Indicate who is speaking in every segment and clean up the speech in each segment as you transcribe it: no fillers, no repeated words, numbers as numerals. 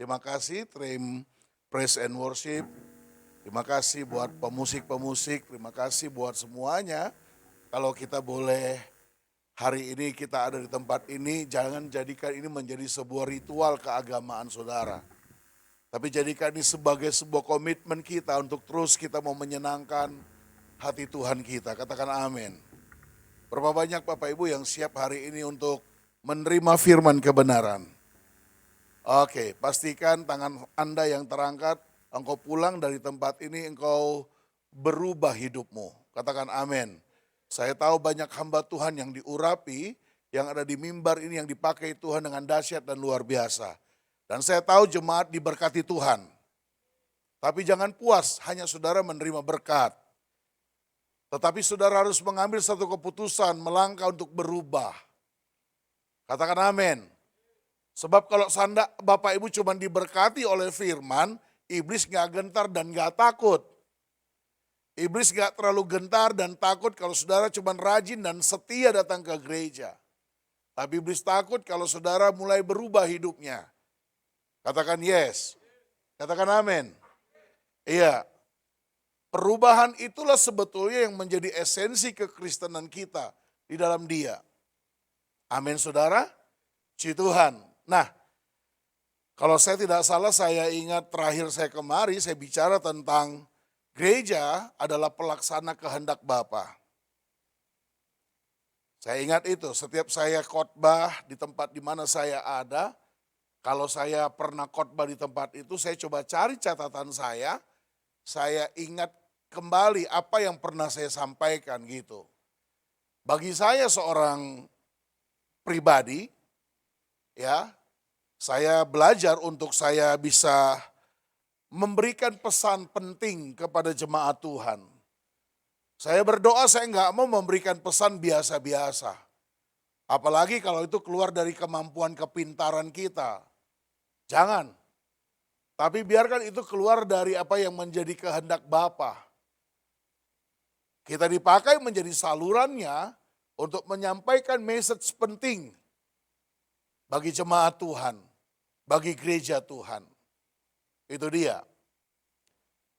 Speaker 1: Terima kasih tim Praise and Worship. Terima kasih buat pemusik-pemusik. Terima kasih buat semuanya. Kalau kita boleh hari ini kita ada di tempat ini, jangan jadikan ini menjadi sebuah ritual keagamaan saudara. Tapi jadikan ini sebagai sebuah komitmen kita untuk terus kita mau menyenangkan hati Tuhan kita. Katakan amin. Berapa banyak Bapak Ibu yang siap hari ini untuk menerima firman kebenaran? Oke, pastikan tangan Anda yang terangkat, engkau pulang dari tempat ini, engkau berubah hidupmu. Katakan amin. Saya tahu banyak hamba Tuhan yang diurapi, yang ada di mimbar ini yang dipakai Tuhan dengan dahsyat dan luar biasa. Dan saya tahu jemaat diberkati Tuhan. Tapi jangan puas hanya saudara menerima berkat. Tetapi saudara harus mengambil satu keputusan, melangkah untuk berubah. Katakan amin. Sebab kalau Bapak Ibu cuma diberkati oleh firman, iblis gak gentar dan gak takut. Iblis gak terlalu gentar dan takut kalau saudara cuma rajin dan setia datang ke gereja. Tapi iblis takut kalau saudara mulai berubah hidupnya. Katakan yes. Katakan amin. Iya. Perubahan itulah sebetulnya yang menjadi esensi kekristenan kita di dalam Dia. Amin saudara. Puji Tuhan. Nah, kalau saya tidak salah saya ingat terakhir saya kemari saya bicara tentang gereja adalah pelaksana kehendak Bapa. Saya ingat itu, setiap saya khotbah di tempat di mana saya ada, kalau saya pernah khotbah di tempat itu, saya coba cari catatan saya ingat kembali apa yang pernah saya sampaikan gitu. Bagi saya seorang pribadi, ya, saya belajar untuk saya bisa memberikan pesan penting kepada jemaat Tuhan. Saya berdoa saya nggak mau memberikan pesan biasa-biasa. Apalagi kalau itu keluar dari kemampuan kepintaran kita. Jangan. Tapi biarkan itu keluar dari apa yang menjadi kehendak Bapa. Kita dipakai menjadi salurannya untuk menyampaikan message penting bagi jemaat Tuhan, bagi gereja Tuhan. Itu dia.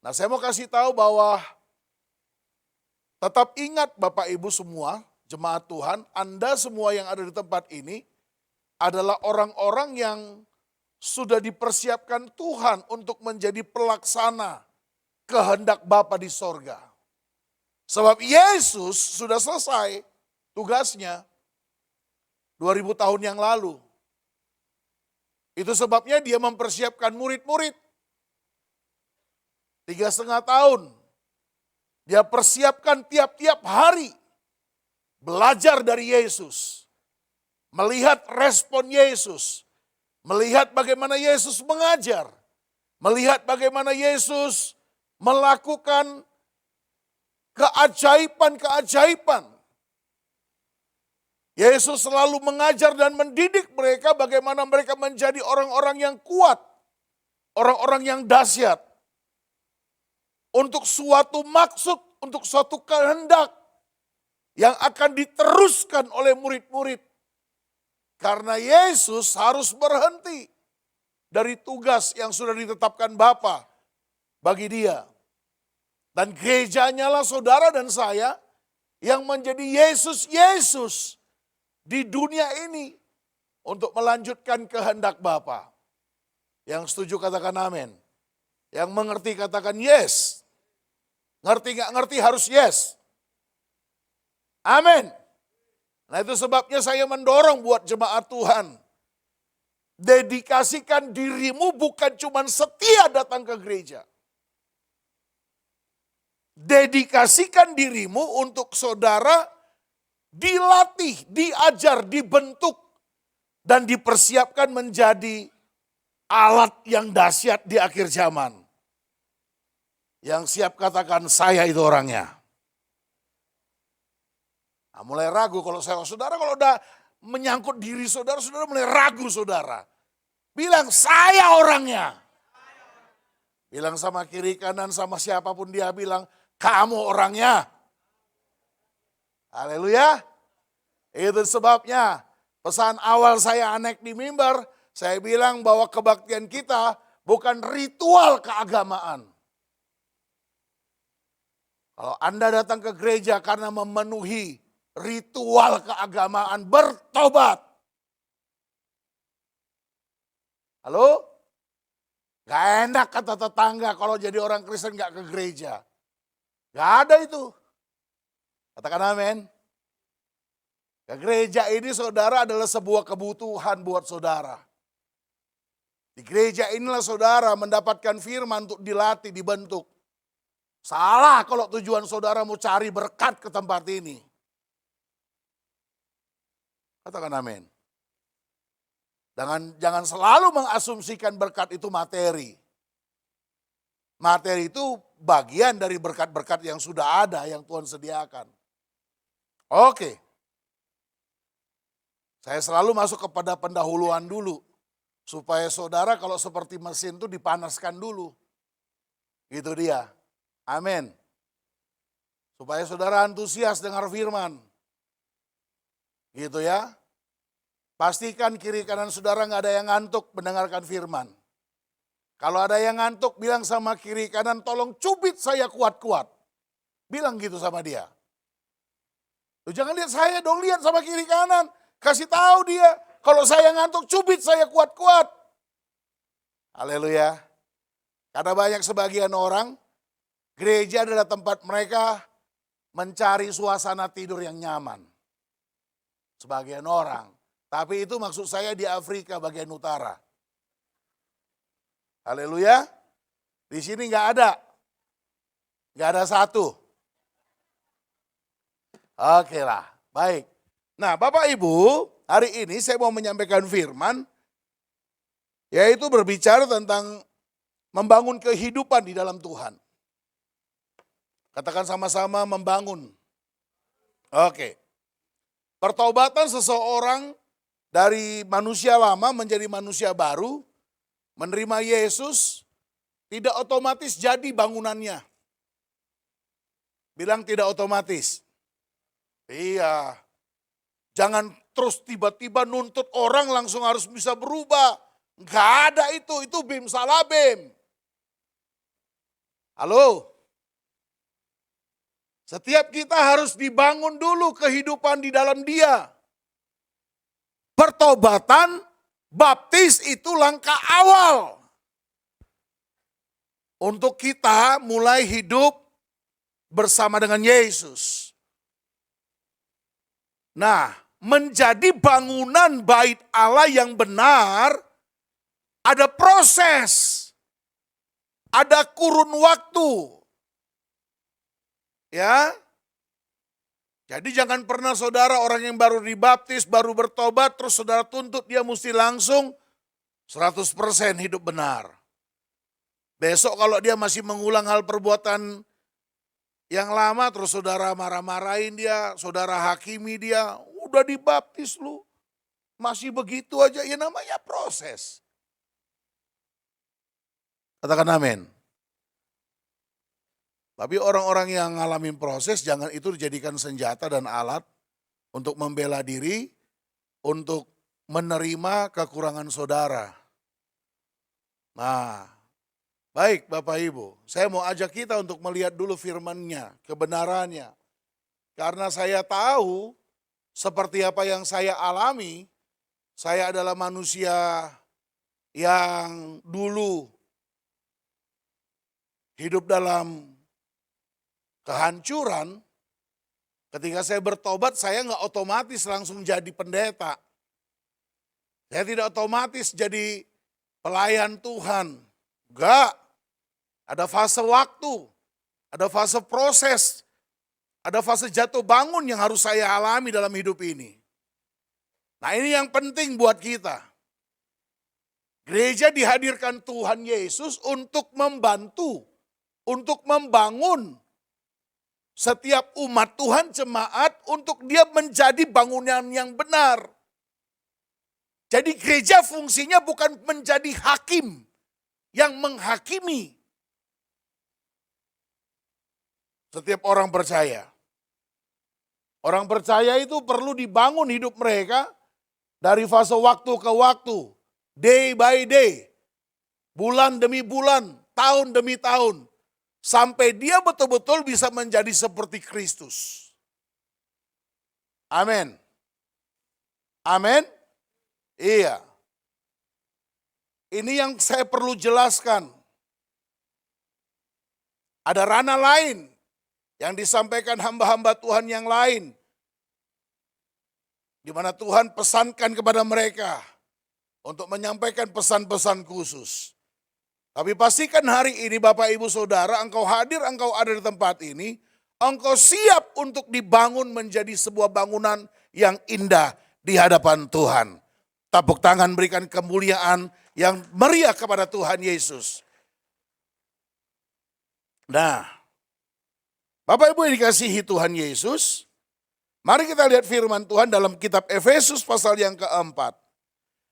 Speaker 1: Nah, saya mau kasih tahu bahwa tetap ingat Bapak Ibu semua, jemaat Tuhan, Anda semua yang ada di tempat ini adalah orang-orang yang sudah dipersiapkan Tuhan untuk menjadi pelaksana kehendak Bapa di sorga. Sebab Yesus sudah selesai tugasnya 2000 tahun yang lalu. Itu sebabnya dia mempersiapkan murid-murid. 3,5 tahun. Dia persiapkan tiap-tiap hari. Belajar dari Yesus. Melihat respon Yesus. Melihat bagaimana Yesus mengajar. Melihat bagaimana Yesus melakukan keajaiban-keajaiban. Yesus selalu mengajar dan mendidik mereka bagaimana mereka menjadi orang-orang yang kuat. Orang-orang yang dahsyat. Untuk suatu maksud, untuk suatu kehendak. Yang akan diteruskan oleh murid-murid. Karena Yesus harus berhenti dari tugas yang sudah ditetapkan Bapa bagi dia. Dan gerejanya lah saudara dan saya yang menjadi Yesus di dunia ini untuk melanjutkan kehendak Bapa. Yang setuju katakan amin. Yang mengerti katakan yes. Ngerti gak ngerti harus yes. Amin. Nah itu sebabnya saya mendorong buat jemaat Tuhan. Dedikasikan dirimu bukan cuma setia datang ke gereja. Dedikasikan dirimu untuk saudara dilatih, diajar, dibentuk, dan dipersiapkan menjadi alat yang dahsyat di akhir zaman. Yang siap katakan saya itu orangnya. Nah, mulai ragu kalau saudara kalau udah menyangkut diri saudara mulai ragu saudara. Bilang saya orangnya. Bilang sama kiri kanan sama siapapun dia bilang kamu orangnya. Haleluya. Itu sebabnya pesan awal saya naik di mimbar, saya bilang bahwa kebaktian kita bukan ritual keagamaan. Kalau Anda datang ke gereja karena memenuhi ritual keagamaan, bertobat. Halo? Gak enak kata tetangga kalau jadi orang Kristen gak ke gereja. Gak ada itu. Katakan amin. Ke gereja ini saudara adalah sebuah kebutuhan buat saudara. Di gereja inilah saudara mendapatkan firman untuk dilatih, dibentuk. Salah kalau tujuan saudara mau cari berkat ke tempat ini. Katakan amin. Jangan selalu mengasumsikan berkat itu materi. Materi itu bagian dari berkat-berkat yang sudah ada, yang Tuhan sediakan. Oke. Saya selalu masuk kepada pendahuluan dulu. Supaya saudara kalau seperti mesin itu dipanaskan dulu. Gitu dia. Amin. Supaya saudara antusias dengar firman. Gitu ya. Pastikan kiri kanan saudara nggak ada yang ngantuk mendengarkan firman. Kalau ada yang ngantuk bilang sama kiri kanan tolong cubit saya kuat-kuat. Bilang gitu sama dia. Lu jangan lihat saya dong, lihat sama kiri kanan. Kasih tahu dia kalau saya ngantuk cubit saya kuat-kuat. Haleluya. Karena banyak sebagian orang gereja adalah tempat mereka mencari suasana tidur yang nyaman. Sebagian orang. Tapi itu maksud saya di Afrika bagian utara. Haleluya. Di sini nggak ada. Nggak ada satu. Oke lah, baik. Nah Bapak Ibu, hari ini saya mau menyampaikan firman. Yaitu berbicara tentang membangun kehidupan di dalam Tuhan. Katakan sama-sama membangun. Oke. Pertobatan seseorang dari manusia lama menjadi manusia baru, menerima Yesus, tidak otomatis jadi bangunannya. Bilang tidak otomatis. Iya. Jangan terus tiba-tiba nuntut orang langsung harus bisa berubah. Enggak ada itu bim salah bim. Halo? Setiap kita harus dibangun dulu kehidupan di dalam Dia. Pertobatan, baptis itu langkah awal. Untuk kita mulai hidup bersama dengan Yesus. Nah, menjadi bangunan bait Allah yang benar, ada proses. Ada kurun waktu. Ya. Jadi jangan pernah saudara orang yang baru dibaptis, baru bertobat, terus saudara tuntut dia mesti langsung 100% hidup benar. Besok kalau dia masih mengulang hal perbuatan yang lama, terus saudara marah-marahin dia, saudara hakimi dia, udah dibaptis lu, masih begitu aja, ya namanya proses. Katakan amin. Tapi orang-orang yang ngalamin proses, jangan itu dijadikan senjata dan alat untuk membela diri, untuk menerima kekurangan saudara. Nah, baik Bapak Ibu, saya mau ajak kita untuk melihat dulu firman-Nya, kebenarannya. Karena saya tahu seperti apa yang saya alami, saya adalah manusia yang dulu hidup dalam kehancuran. Ketika saya bertobat, saya nggak otomatis langsung jadi pendeta. Saya tidak otomatis jadi pelayan Tuhan. Enggak. Ada fase waktu, ada fase proses, ada fase jatuh bangun yang harus saya alami dalam hidup ini. Nah ini yang penting buat kita. Gereja dihadirkan Tuhan Yesus untuk membantu, untuk membangun setiap umat Tuhan jemaat untuk dia menjadi bangunan yang benar. Jadi gereja fungsinya bukan menjadi hakim yang menghakimi setiap orang percaya. Orang percaya itu perlu dibangun hidup mereka dari fase waktu ke waktu. day by day, bulan demi bulan, tahun demi tahun, sampai dia betul-betul bisa menjadi seperti Kristus. Amin. Amin. Iya. Ini yang saya perlu jelaskan. Ada ranah lain yang disampaikan hamba-hamba Tuhan yang lain, di mana Tuhan pesankan kepada mereka untuk menyampaikan pesan-pesan khusus. Tapi pastikan hari ini Bapak Ibu Saudara, engkau hadir, engkau ada di tempat ini, engkau siap untuk dibangun menjadi sebuah bangunan yang indah di hadapan Tuhan. Tepuk tangan berikan kemuliaan yang meriah kepada Tuhan Yesus. Nah, Bapak Ibu yang dikasihi Tuhan Yesus, mari kita lihat firman Tuhan dalam kitab Efesus pasal yang keempat.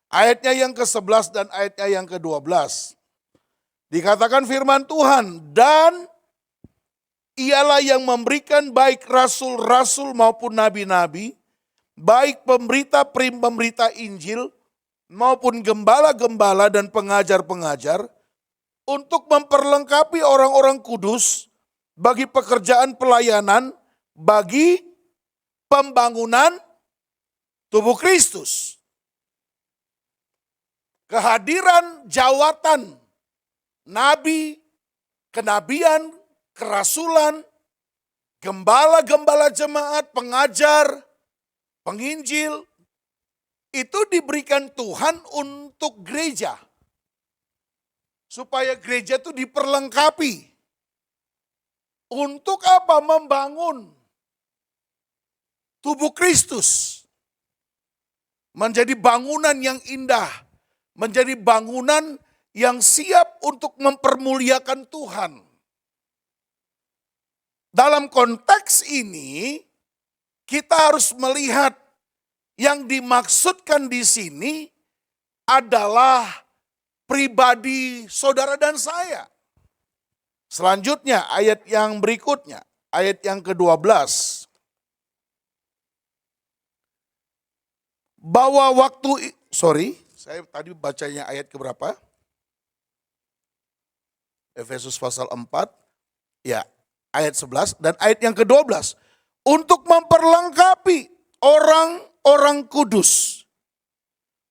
Speaker 1: Ayatnya yang ke-11 dan ayatnya yang ke-12. Dikatakan firman Tuhan, dan ialah yang memberikan baik rasul-rasul maupun nabi-nabi, baik pemberita Injil maupun gembala-gembala dan pengajar-pengajar, untuk memperlengkapi orang-orang kudus bagi pekerjaan pelayanan, bagi pembangunan tubuh Kristus. Kehadiran jawatan nabi, kenabian, kerasulan, gembala-gembala jemaat, pengajar, penginjil, itu diberikan Tuhan untuk gereja. Supaya gereja itu diperlengkapi. Untuk apa? Membangun tubuh Kristus. Menjadi bangunan yang indah. Menjadi bangunan yang siap untuk mempermuliakan Tuhan. Dalam konteks ini, kita harus melihat yang dimaksudkan di sini adalah pribadi saudara dan saya. Selanjutnya ayat yang berikutnya, ayat yang ke-12. Bahwa saya tadi bacanya ayat keberapa? Efesus pasal 4, ya ayat 11 dan ayat yang ke-12. Untuk memperlengkapi orang-orang kudus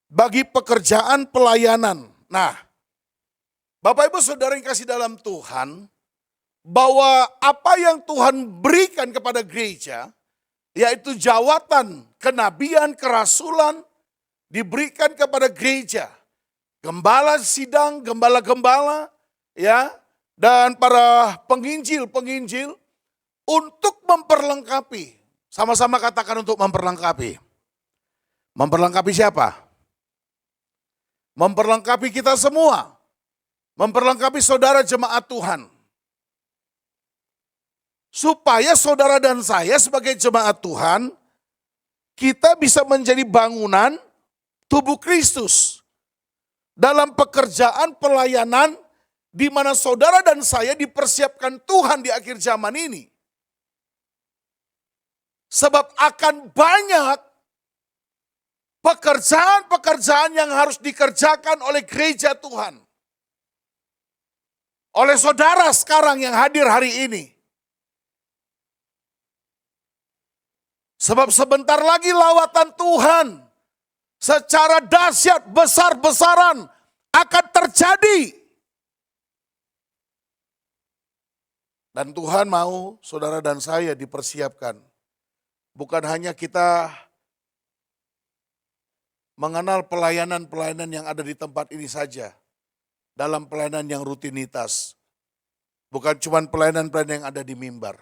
Speaker 1: bagi pekerjaan pelayanan. Nah, Bapak Ibu Saudara yang kasih dalam Tuhan, bahwa apa yang Tuhan berikan kepada gereja, yaitu jawatan, kenabian, kerasulan, diberikan kepada gereja. Gembala sidang, gembala-gembala, ya, dan para penginjil-penginjil untuk memperlengkapi. Sama-sama katakan untuk memperlengkapi. Memperlengkapi siapa? Memperlengkapi kita semua. Memperlengkapi saudara jemaat Tuhan. Supaya saudara dan saya sebagai jemaat Tuhan, kita bisa menjadi bangunan tubuh Kristus. Dalam pekerjaan pelayanan di mana saudara dan saya dipersiapkan Tuhan di akhir zaman ini. Sebab akan banyak pekerjaan-pekerjaan yang harus dikerjakan oleh gereja Tuhan. Oleh saudara sekarang yang hadir hari ini. Sebab sebentar lagi lawatan Tuhan secara dahsyat, besar-besaran akan terjadi. Dan Tuhan mau saudara dan saya dipersiapkan. Bukan hanya kita mengenal pelayanan-pelayanan yang ada di tempat ini saja. Dalam pelayanan yang rutinitas. Bukan cuma pelayanan-pelayanan yang ada di mimbar.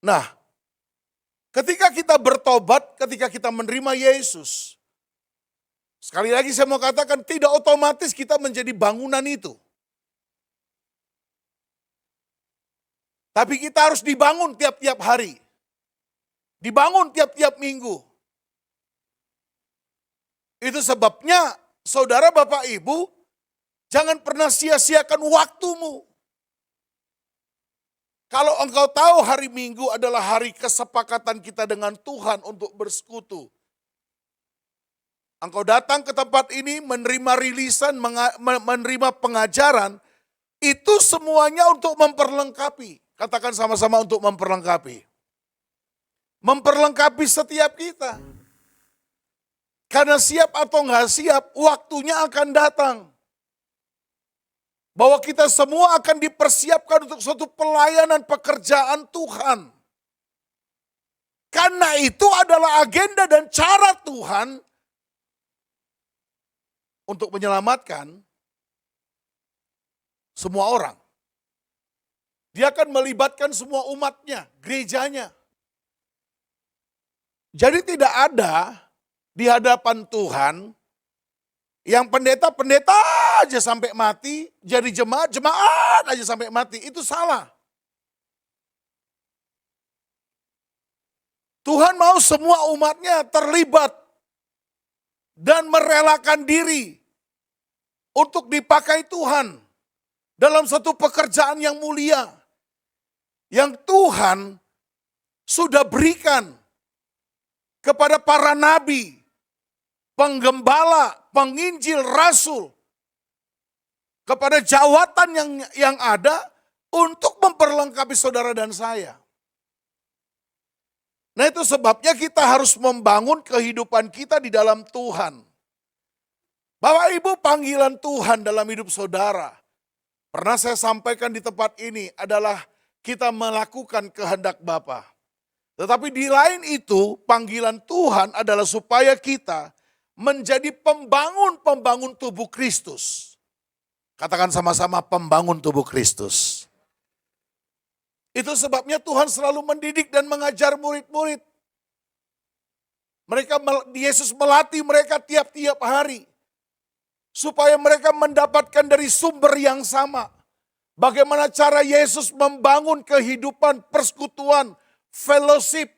Speaker 1: Nah, ketika kita bertobat, ketika kita menerima Yesus. Sekali lagi saya mau katakan tidak otomatis kita menjadi bangunan itu. Tapi kita harus dibangun tiap-tiap hari. Dibangun tiap-tiap minggu. Itu sebabnya saudara Bapak Ibu, jangan pernah sia-siakan waktumu. Kalau engkau tahu hari Minggu adalah hari kesepakatan kita dengan Tuhan untuk bersekutu. Engkau datang ke tempat ini menerima rilisan, menerima pengajaran, itu semuanya untuk memperlengkapi. Katakan sama-sama untuk memperlengkapi. Memperlengkapi setiap kita. Karena siap atau nggak siap, waktunya akan datang. Bahwa kita semua akan dipersiapkan untuk suatu pelayanan pekerjaan Tuhan. Karena itu adalah agenda dan cara Tuhan untuk menyelamatkan semua orang. Dia akan melibatkan semua umatnya, gerejanya. Jadi tidak ada di hadapan Tuhan yang pendeta-pendeta aja sampai mati, jadi jemaat aja sampai mati. Itu salah. Tuhan mau semua umatnya terlibat dan merelakan diri untuk dipakai Tuhan dalam satu pekerjaan yang mulia yang Tuhan sudah berikan kepada para nabi, penggembala, penginjil, rasul, kepada jawatan yang ada untuk memperlengkapi saudara dan saya. Nah, itu sebabnya kita harus membangun kehidupan kita di dalam Tuhan. Bapak Ibu, panggilan Tuhan dalam hidup saudara, pernah saya sampaikan di tempat ini adalah kita melakukan kehendak Bapa. Tetapi di lain itu, panggilan Tuhan adalah supaya kita menjadi pembangun tubuh Kristus. Katakan sama-sama, pembangun tubuh Kristus. Itu sebabnya Tuhan selalu mendidik dan mengajar murid-murid. Yesus melatih mereka tiap-tiap hari. Supaya mereka mendapatkan dari sumber yang sama. Bagaimana cara Yesus membangun kehidupan persekutuan, fellowship.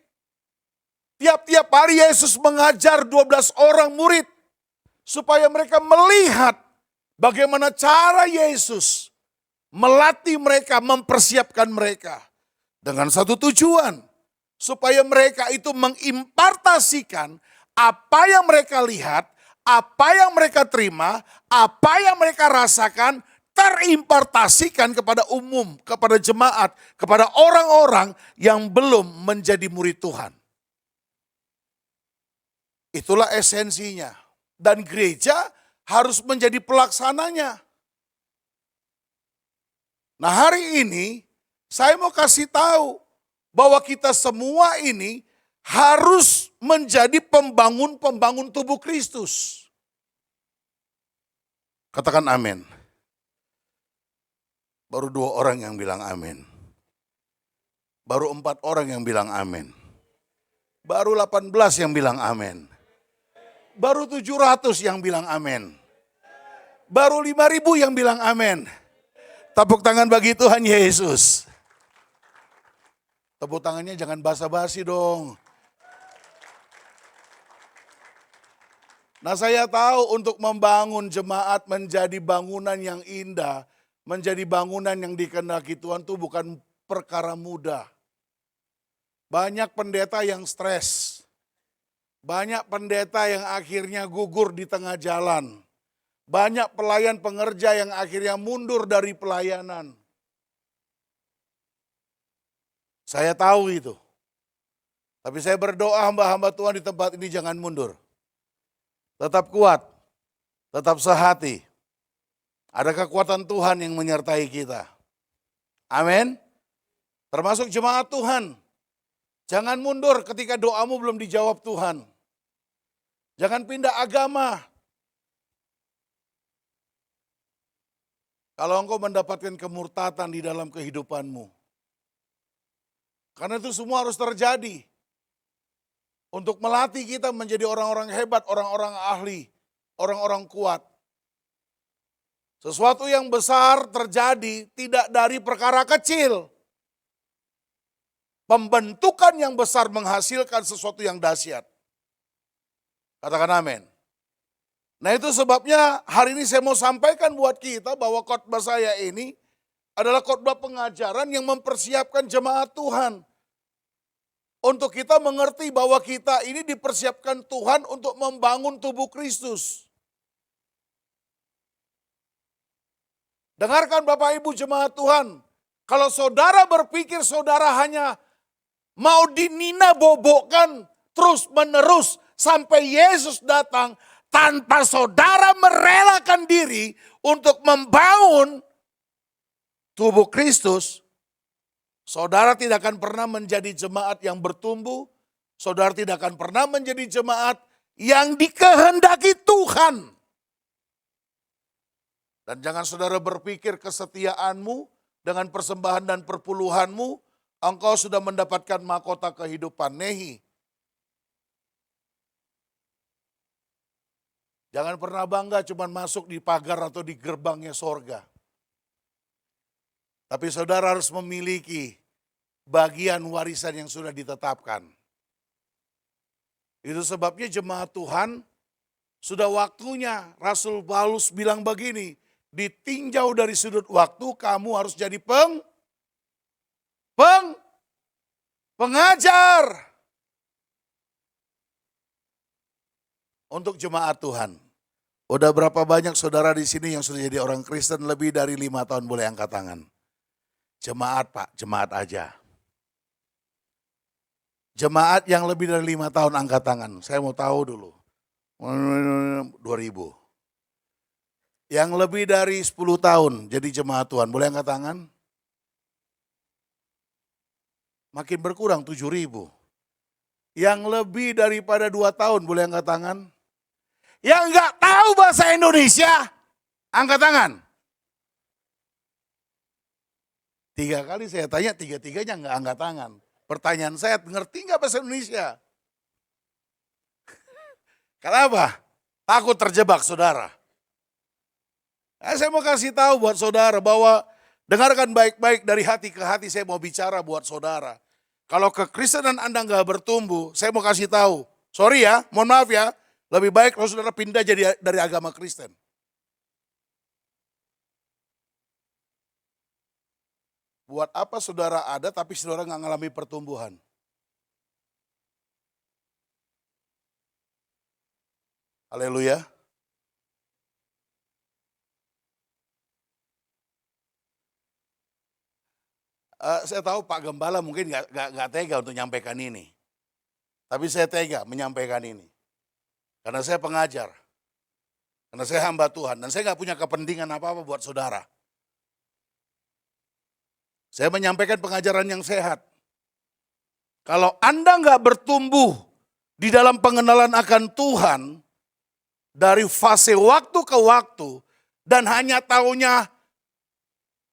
Speaker 1: Tiap-tiap hari Yesus mengajar 12 orang murid. Supaya mereka melihat bagaimana cara Yesus melatih mereka, mempersiapkan mereka. Dengan satu tujuan. Supaya mereka itu mengimpartasikan apa yang mereka lihat, apa yang mereka terima, apa yang mereka rasakan, terimpartasikan kepada umum, kepada jemaat, kepada orang-orang yang belum menjadi murid Tuhan. Itulah esensinya. Dan gereja harus menjadi pelaksananya. Nah, hari ini saya mau kasih tahu bahwa kita semua ini harus menjadi pembangun tubuh Kristus. Katakan amin. Baru 2 orang yang bilang amin. Baru 4 orang yang bilang amin. Baru 18 yang bilang amin. Baru 700 yang bilang amin. Baru 5.000 yang bilang amin. Tepuk tangan bagi Tuhan Yesus. Tepuk tangannya jangan basa-basi dong. Nah, saya tahu untuk membangun jemaat menjadi bangunan yang indah, menjadi bangunan yang dikehendaki Tuhan itu bukan perkara mudah. Banyak pendeta yang stres. Banyak pendeta yang akhirnya gugur di tengah jalan. Banyak pelayan pengerja yang akhirnya mundur dari pelayanan. Saya tahu itu. Tapi saya berdoa hamba-hamba Tuhan di tempat ini jangan mundur. Tetap kuat, tetap sehati. Ada kekuatan Tuhan yang menyertai kita. Amin. Termasuk jemaat Tuhan. Jangan mundur ketika doamu belum dijawab Tuhan. Jangan pindah agama. Kalau engkau mendapatkan kemurtatan di dalam kehidupanmu. Karena itu semua harus terjadi. Untuk melatih kita menjadi orang-orang hebat, orang-orang ahli, orang-orang kuat. Sesuatu yang besar terjadi tidak dari perkara kecil. Pembentukan yang besar menghasilkan sesuatu yang dahsyat. Katakan amin. Nah, itu sebabnya hari ini saya mau sampaikan buat kita bahwa khotbah saya ini adalah khotbah pengajaran yang mempersiapkan jemaat Tuhan. untuk kita mengerti bahwa kita ini dipersiapkan Tuhan untuk membangun tubuh Kristus. Dengarkan Bapak Ibu jemaat Tuhan, kalau saudara berpikir saudara hanya mau dinina bobokkan terus menerus sampai Yesus datang, tanpa saudara merelakan diri untuk membangun tubuh Kristus, saudara tidak akan pernah menjadi jemaat yang bertumbuh, saudara tidak akan pernah menjadi jemaat yang dikehendaki Tuhan. Dan jangan saudara berpikir kesetiaanmu dengan persembahan dan perpuluhanmu, engkau sudah mendapatkan mahkota kehidupan. Nehi. Jangan pernah bangga cuma masuk di pagar atau di gerbangnya sorga. Tapi saudara harus memiliki bagian warisan yang sudah ditetapkan. Itu sebabnya jemaat Tuhan sudah waktunya Rasul Paulus bilang begini, ditinjau dari sudut waktu kamu harus jadi pengajar untuk jemaat Tuhan. Udah berapa banyak saudara di sini yang sudah jadi orang Kristen lebih dari 5 tahun, boleh angkat tangan. Jemaat Pak, jemaat aja. Jemaat yang lebih dari 5 tahun angkat tangan, saya mau tahu dulu. 2000. Yang lebih dari 10 tahun jadi jemaat Tuhan, boleh angkat tangan? Makin berkurang 7.000. Yang lebih daripada 2 tahun, boleh angkat tangan? Yang enggak tahu bahasa Indonesia, angkat tangan. 3 kali saya tanya, 3-tiganya enggak angkat tangan. Pertanyaan saya, ngerti enggak bahasa Indonesia? Kenapa? Takut terjebak saudara. Saya mau kasih tahu buat saudara bahwa dengarkan baik-baik dari hati ke hati, saya mau bicara buat saudara. Kalau kekristenan Anda enggak bertumbuh, saya mau kasih tahu. Sorry ya, mohon maaf ya. Lebih baik kalau saudara pindah jadi dari agama Kristen. Buat apa saudara ada tapi saudara nggak ngalami pertumbuhan? Haleluya. Saya tahu Pak Gembala mungkin nggak tega untuk menyampaikan ini. Tapi saya tega menyampaikan ini. Karena saya pengajar. Karena saya hamba Tuhan. Dan saya nggak punya kepentingan apa-apa buat saudara. Saya menyampaikan pengajaran yang sehat. Kalau Anda nggak bertumbuh di dalam pengenalan akan Tuhan, dari fase waktu ke waktu, dan hanya taunya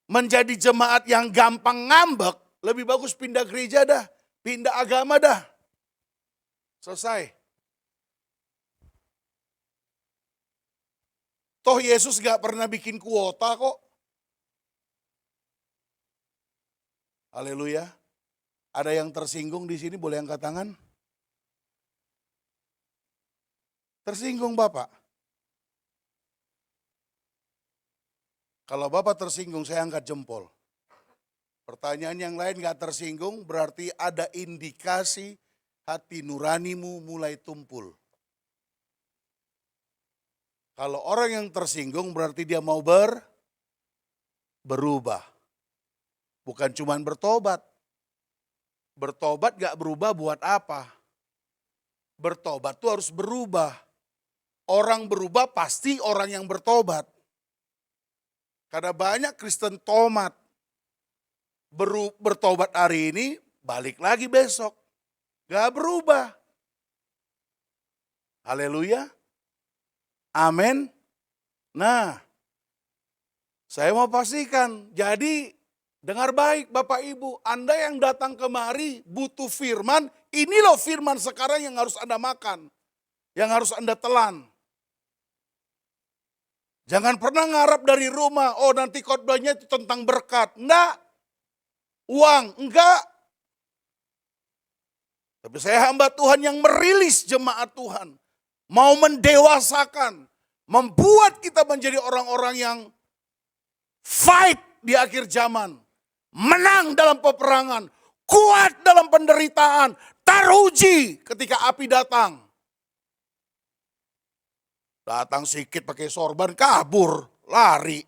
Speaker 1: menjadi jemaat yang gampang ngambek, lebih bagus pindah gereja dah, pindah agama dah. Selesai. Toh Yesus gak pernah bikin kuota kok. Haleluya. Ada yang tersinggung di sini, boleh angkat tangan? Tersinggung Bapak? Kalau Bapak tersinggung, saya angkat jempol. Pertanyaan yang lain gak tersinggung, berarti ada indikasi hati nuranimu mulai tumpul. Kalau orang yang tersinggung berarti dia mau berubah. Bukan cuma bertobat. Bertobat gak berubah buat apa? Bertobat tuh harus berubah. Orang berubah pasti orang yang bertobat. Karena banyak Kristen tomat. Bertobat hari ini, balik lagi besok. Gak berubah. Haleluya. Amin. Nah, saya mau pastikan, jadi dengar baik Bapak Ibu, Anda yang datang kemari butuh firman, ini loh firman sekarang yang harus Anda makan, yang harus Anda telan. Jangan pernah ngarap dari rumah, oh nanti khotbahnya itu tentang berkat. Enggak, uang, enggak. Tapi saya hamba Tuhan yang merilis jemaat Tuhan. Mau mendewasakan, membuat kita menjadi orang-orang yang fight di akhir zaman. Menang dalam peperangan, kuat dalam penderitaan, teruji ketika api datang. Datang sedikit pakai sorban, kabur, lari.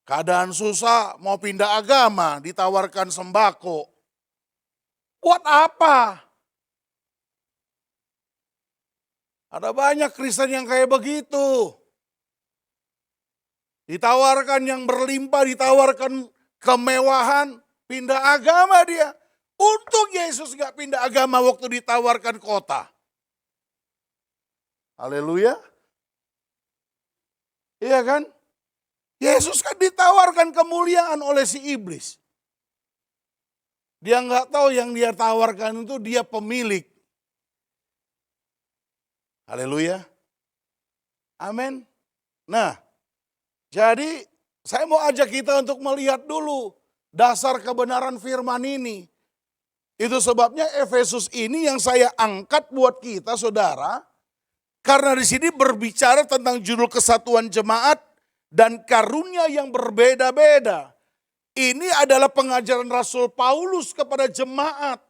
Speaker 1: Keadaan susah, mau pindah agama, ditawarkan sembako. Buat apa? Ada banyak Kristen yang kayak begitu. Ditawarkan yang berlimpah, ditawarkan kemewahan, pindah agama dia. Untung Yesus gak pindah agama waktu ditawarkan kota. Haleluya. Iya kan? Yesus kan ditawarkan kemuliaan oleh si iblis. Dia nggak tahu yang dia tawarkan itu dia pemilik. Haleluya. Amin. Nah, jadi saya mau ajak kita untuk melihat dulu dasar kebenaran firman ini. Itu sebabnya Efesus ini yang saya angkat buat kita saudara. Karena di sini berbicara tentang judul kesatuan jemaat dan karunia yang berbeda-beda. Ini adalah pengajaran Rasul Paulus kepada jemaat.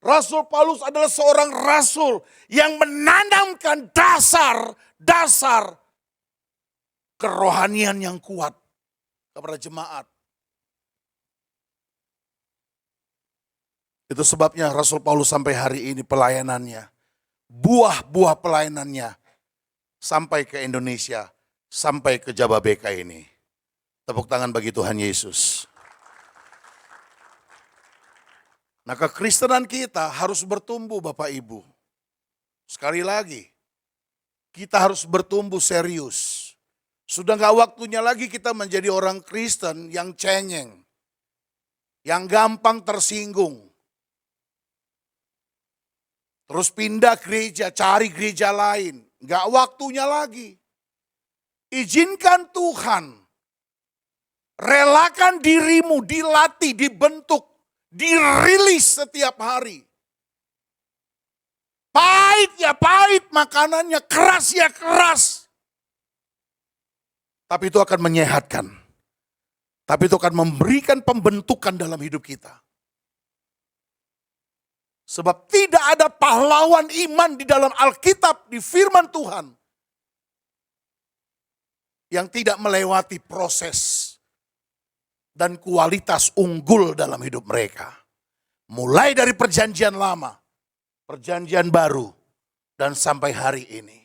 Speaker 1: Rasul Paulus adalah seorang rasul yang menanamkan dasar kerohanian yang kuat kepada jemaat. Itu sebabnya Rasul Paulus sampai hari ini pelayanannya, buah-buah pelayanannya sampai ke Indonesia, sampai ke Jababeka ini. Tepuk tangan bagi Tuhan Yesus. Nah, kekristenan kita harus bertumbuh Bapak Ibu. Sekali lagi, kita harus bertumbuh serius. Sudah gak waktunya lagi kita menjadi orang Kristen yang cengeng, yang gampang tersinggung. Terus pindah gereja, cari gereja lain. Gak waktunya lagi. Izinkan Tuhan, relakan dirimu, dilatih, dibentuk, dirilis setiap hari. Pahit ya pahit makanannya, keras ya keras. Tapi itu akan menyehatkan. Tapi itu akan memberikan pembentukan dalam hidup kita. Sebab tidak ada pahlawan iman di dalam Alkitab, di firman Tuhan. Yang tidak melewati proses dan kualitas unggul dalam hidup mereka. Mulai dari perjanjian lama, perjanjian baru, dan sampai hari ini.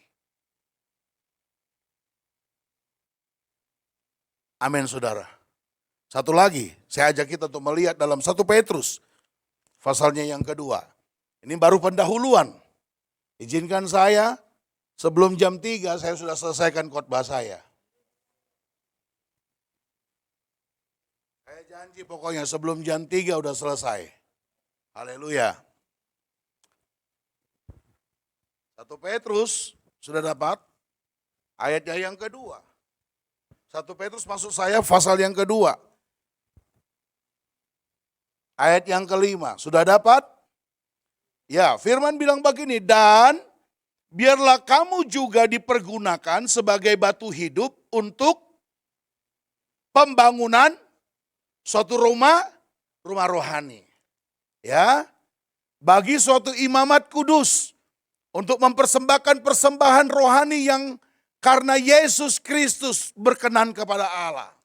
Speaker 1: Amin saudara. Satu lagi, saya ajak kita untuk melihat dalam 1 Petrus, pasalnya yang kedua. Ini baru pendahuluan. Izinkan saya, sebelum jam 3 saya sudah selesaikan khotbah saya. Saya janji pokoknya sebelum jam 3 udah selesai. Haleluya. 1 Petrus sudah dapat ayatnya yang kedua. 1 Petrus maksud saya pasal yang kedua. Ayat yang kelima. Sudah dapat? Ya, firman bilang begini, dan biarlah kamu juga dipergunakan sebagai batu hidup untuk pembangunan suatu rumah rohani. Ya, bagi suatu imamat kudus untuk mempersembahkan persembahan rohani yang karena Yesus Kristus berkenan kepada Allah.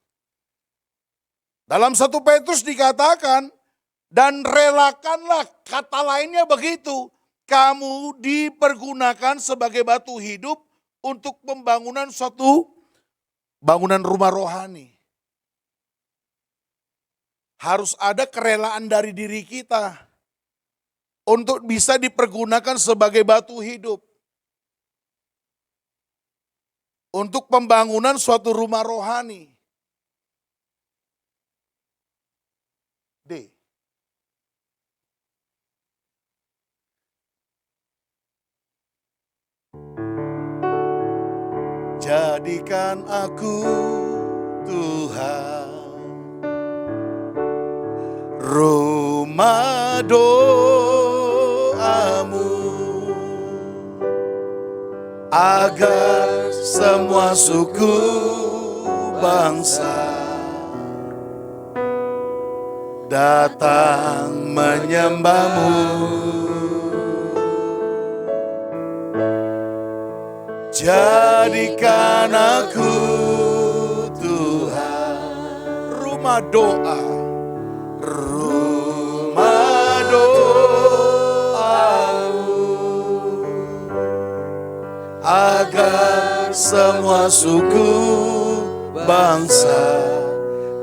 Speaker 1: Dalam 1 Petrus dikatakan, dan relakanlah, kata lainnya begitu, kamu dipergunakan sebagai batu hidup untuk pembangunan suatu bangunan rumah rohani. Harus ada kerelaan dari diri kita untuk bisa dipergunakan sebagai batu hidup. Untuk pembangunan suatu rumah rohani. D. Jadikan aku Tuhan rumah doamu, agar semua suku bangsa datang menyembahmu. Jadikan aku Tuhan rumah doa, rumah doamu, agar semua suku bangsa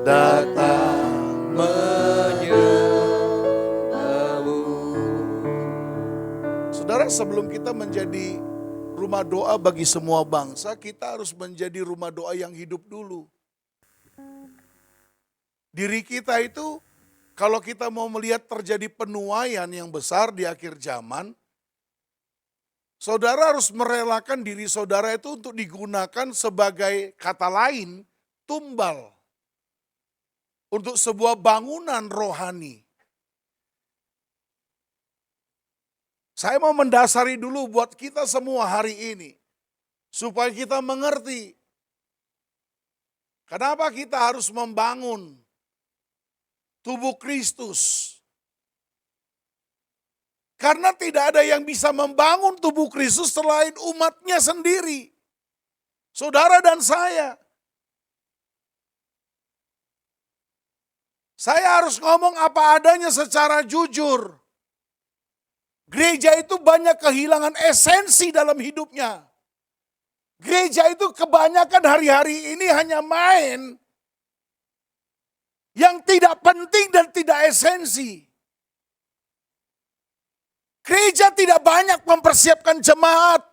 Speaker 1: datang menyembahmu. Saudara, sebelum kita menjadi rumah doa bagi semua bangsa, kita harus menjadi rumah doa yang hidup dulu. Diri kita itu, kalau kita mau melihat terjadi penuaian yang besar di akhir zaman, saudara harus merelakan diri saudara itu untuk digunakan sebagai kata lain, tumbal. Untuk sebuah bangunan rohani. Saya mau mendasari dulu buat kita semua hari ini. Supaya kita mengerti. Kenapa kita harus membangun tubuh Kristus. Karena tidak ada yang bisa membangun tubuh Kristus selain umatnya sendiri. Saudara dan saya. Saya harus ngomong apa adanya secara jujur. Gereja itu banyak kehilangan esensi dalam hidupnya. Gereja itu kebanyakan hari-hari ini hanya main yang tidak penting dan tidak esensi. Gereja tidak banyak mempersiapkan jemaat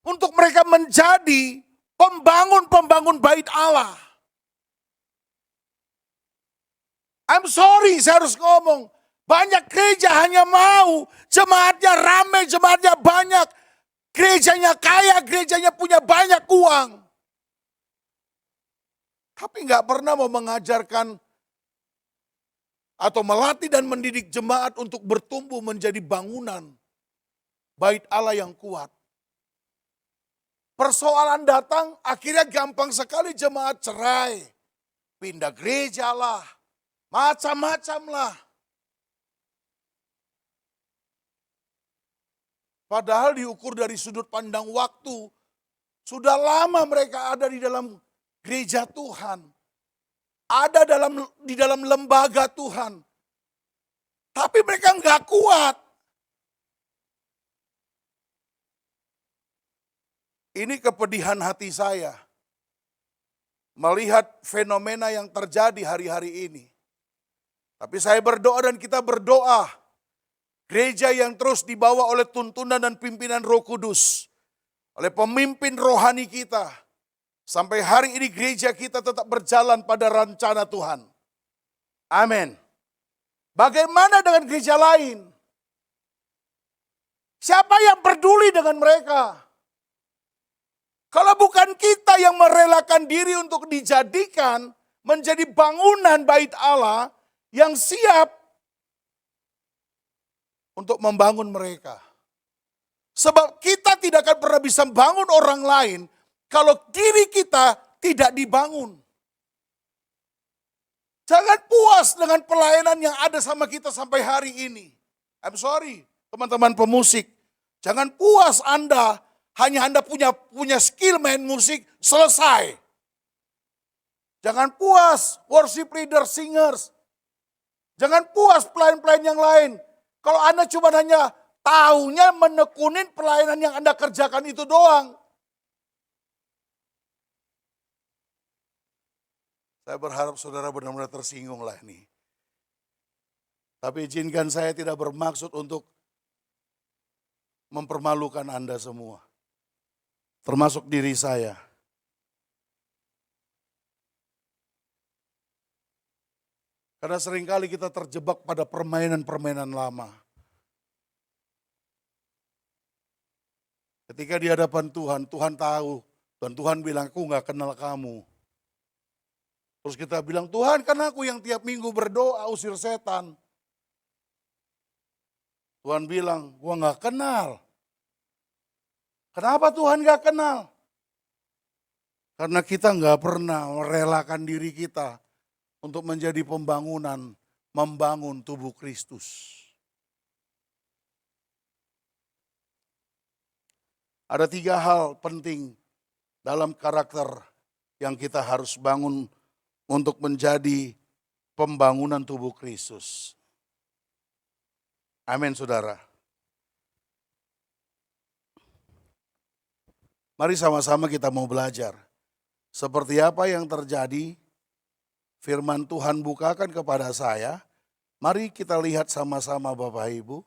Speaker 1: untuk mereka menjadi pembangun-pembangun bait Allah. I'm sorry, saya harus ngomong. Banyak gereja hanya mau jemaatnya ramai, jemaatnya banyak. Gerejanya kaya, gerejanya punya banyak uang. Tapi nggak pernah mau mengajarkan atau melatih dan mendidik jemaat untuk bertumbuh menjadi bangunan bait Allah yang kuat. Persoalan datang, akhirnya gampang sekali jemaat cerai. Pindah gereja lah, macam-macam lah. Padahal diukur dari sudut pandang waktu, sudah lama mereka ada di dalam gereja Tuhan. Ada di dalam lembaga Tuhan. Tapi mereka nggak kuat. Ini kepedihan hati saya. Melihat fenomena yang terjadi hari-hari ini. Tapi saya berdoa dan kita berdoa. Gereja yang terus dibawa oleh tuntunan dan pimpinan Roh Kudus. Oleh pemimpin rohani kita. Sampai hari ini gereja kita tetap berjalan pada rencana Tuhan. Amin. Bagaimana dengan gereja lain? Siapa yang peduli dengan mereka? Kalau bukan kita yang merelakan diri untuk dijadikan menjadi bangunan bait Allah yang siap untuk membangun mereka. Sebab kita tidak akan pernah bisa membangun orang lain kalau diri kita tidak dibangun. Jangan puas dengan pelayanan yang ada sama kita sampai hari ini. I'm sorry, teman-teman pemusik. Jangan puas Anda, hanya Anda punya skill main musik, selesai. Jangan puas worship leader, singers. Jangan puas pelayan-pelayan yang lain. Kalau Anda cuma hanya taunya menekunin pelayanan yang Anda kerjakan itu doang. Saya berharap saudara benar-benar tersinggung lah ini. Tapi izinkan saya tidak bermaksud untuk mempermalukan Anda semua. Termasuk diri saya. Karena seringkali kita terjebak pada permainan-permainan lama. Ketika di hadapan Tuhan, Tuhan tahu. Dan Tuhan bilang, aku gak kenal kamu. Terus kita bilang, Tuhan kan aku yang tiap minggu berdoa usir setan. Tuhan bilang, gua gak kenal. Kenapa Tuhan gak kenal? Karena kita gak pernah merelakan diri kita untuk menjadi pembangunan membangun tubuh Kristus. Ada 3 hal penting dalam karakter yang kita harus bangun untuk menjadi pembangunan tubuh Kristus. Amin, saudara. Mari sama-sama kita mau belajar. Seperti apa yang terjadi, firman Tuhan bukakan kepada saya. Mari kita lihat sama-sama Bapak Ibu.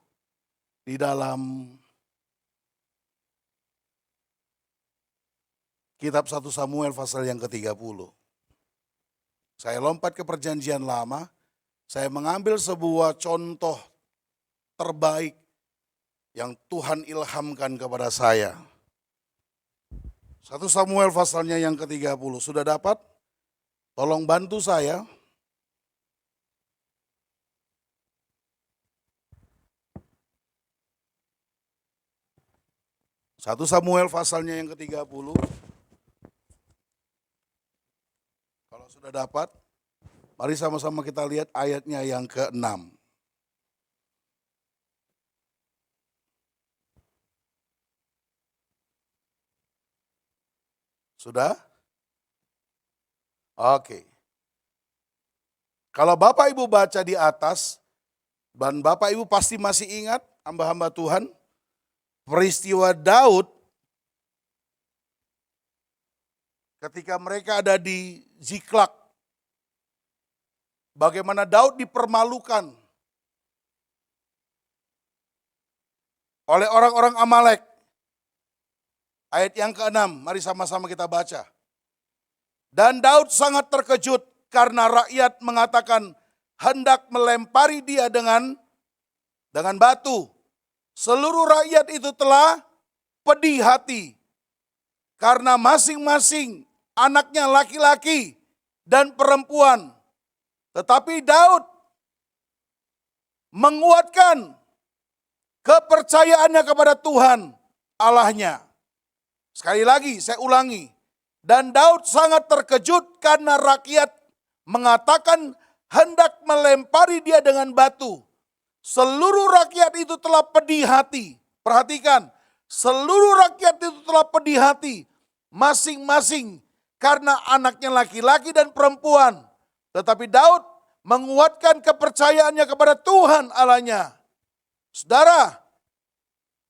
Speaker 1: Di dalam kitab 1 Samuel pasal yang ke-30. Saya lompat ke perjanjian lama, saya mengambil sebuah contoh terbaik yang Tuhan ilhamkan kepada saya. 1 Samuel pasalnya yang ke-30, sudah dapat? Tolong bantu saya. Satu Samuel pasalnya yang ke-30. Kalau sudah dapat, mari sama-sama kita lihat ayatnya yang ke-6. Sudah? Oke. Kalau Bapak Ibu baca di atas, dan Bapak Ibu pasti masih ingat, hamba-hamba Tuhan, peristiwa Daud ketika mereka ada di Ziklag. Bagaimana Daud dipermalukan oleh orang-orang Amalek. Ayat yang ke-6, mari sama-sama kita baca. Dan Daud sangat terkejut karena rakyat mengatakan hendak melempari dia dengan batu. Seluruh rakyat itu telah pedih hati karena masing-masing anaknya laki-laki dan perempuan. Tetapi Daud menguatkan kepercayaannya kepada Tuhan Allahnya. Sekali lagi saya ulangi. Dan Daud sangat terkejut karena rakyat mengatakan hendak melempari dia dengan batu. Seluruh rakyat itu telah pedih hati. Perhatikan, seluruh rakyat itu telah pedih hati. Masing-masing karena anaknya laki-laki dan perempuan. Tetapi Daud menguatkan kepercayaannya kepada Tuhan Allahnya. Saudara,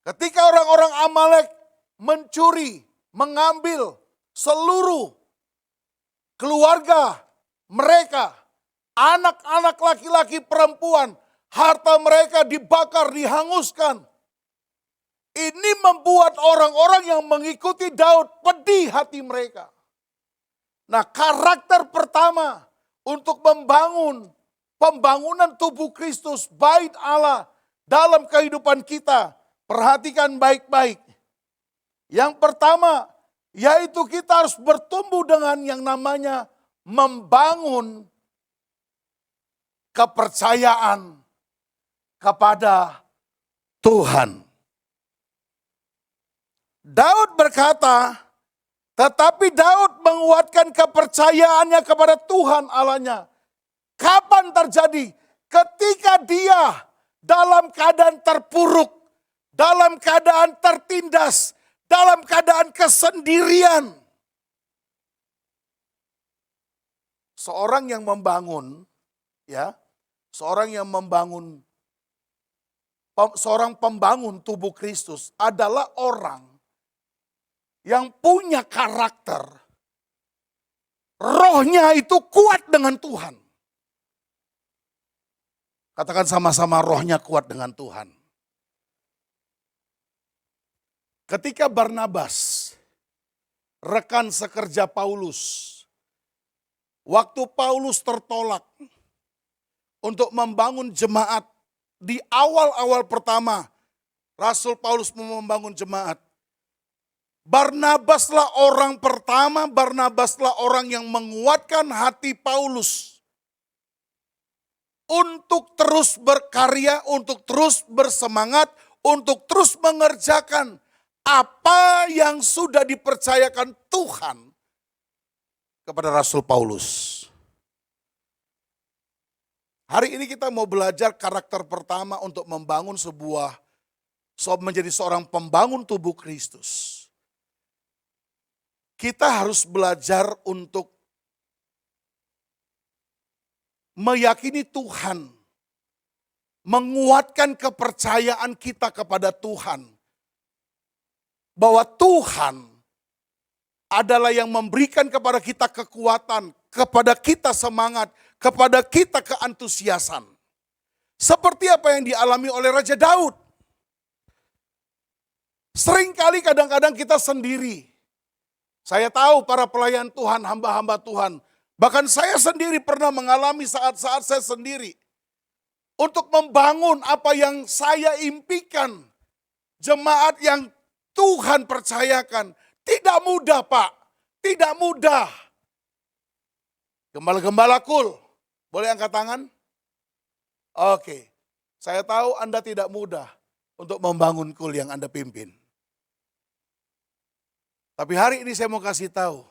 Speaker 1: ketika orang-orang Amalek mencuri, mengambil seluruh keluarga mereka, anak-anak laki-laki perempuan, harta mereka dibakar, dihanguskan. Ini membuat orang-orang yang mengikuti Daud pedih hati mereka. Nah, karakter pertama untuk membangun pembangunan tubuh Kristus, bait Allah dalam kehidupan kita, perhatikan baik-baik. Yang pertama, yaitu kita harus bertumbuh dengan yang namanya membangun kepercayaan kepada Tuhan. Daud berkata, tetapi Daud menguatkan kepercayaannya kepada Tuhan Allahnya. Kapan terjadi? Ketika dia dalam keadaan terpuruk, dalam keadaan tertindas, dalam keadaan kesendirian. Seorang yang membangun, seorang pembangun tubuh Kristus adalah orang yang punya karakter. Rohnya itu kuat dengan Tuhan. Katakan sama-sama, rohnya kuat dengan Tuhan. Ketika Barnabas, rekan sekerja Paulus, waktu Paulus tertolak untuk membangun jemaat di awal-awal pertama, Rasul Paulus mau membangun jemaat. Barnabaslah orang pertama, Barnabaslah orang yang menguatkan hati Paulus untuk terus berkarya, untuk terus bersemangat, untuk terus mengerjakan apa yang sudah dipercayakan Tuhan kepada Rasul Paulus. Hari ini kita mau belajar karakter pertama untuk membangun menjadi seorang pembangun tubuh Kristus. Kita harus belajar untuk meyakini Tuhan, menguatkan kepercayaan kita kepada Tuhan, bahwa Tuhan adalah yang memberikan kepada kita kekuatan, kepada kita semangat, kepada kita keantusiasan. Seperti apa yang dialami oleh Raja Daud. Seringkali kadang-kadang kita sendiri. Saya tahu para pelayan Tuhan, hamba-hamba Tuhan. Bahkan saya sendiri pernah mengalami saat-saat saya sendiri. Untuk membangun apa yang saya impikan. Jemaat yang Tuhan percayakan. Tidak mudah, Pak. Tidak mudah. Gembala-gembala kul. Boleh angkat tangan? Oke. Saya tahu Anda tidak mudah untuk membangun kul yang Anda pimpin. Tapi hari ini saya mau kasih tahu.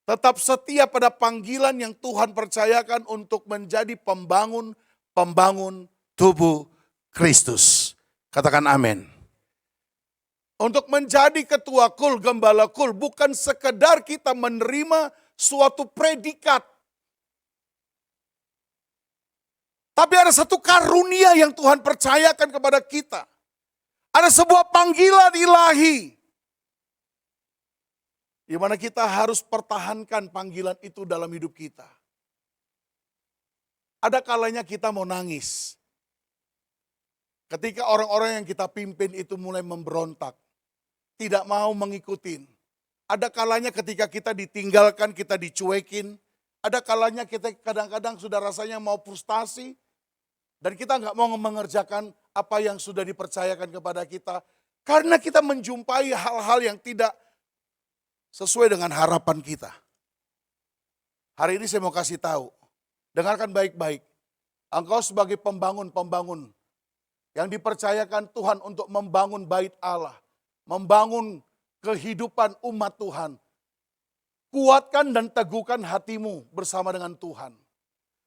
Speaker 1: Tetap setia pada panggilan yang Tuhan percayakan untuk menjadi pembangun tubuh Kristus. Katakan amin. Untuk menjadi ketua kul, gembala kul, bukan sekedar kita menerima suatu predikat. Tapi ada satu karunia yang Tuhan percayakan kepada kita. Ada sebuah panggilan ilahi. Di mana kita harus pertahankan panggilan itu dalam hidup kita. Ada kalanya kita mau nangis. Ketika orang-orang yang kita pimpin itu mulai memberontak. Tidak mau mengikutin. Ada kalanya ketika kita ditinggalkan, kita dicuekin. Ada kalanya kita kadang-kadang sudah rasanya mau frustasi. Dan kita nggak mau mengerjakan apa yang sudah dipercayakan kepada kita. Karena kita menjumpai hal-hal yang tidak sesuai dengan harapan kita. Hari ini saya mau kasih tahu. Dengarkan baik-baik. Engkau sebagai pembangun yang dipercayakan Tuhan untuk membangun bait Allah. Membangun kehidupan umat Tuhan. Kuatkan dan teguhkan hatimu bersama dengan Tuhan.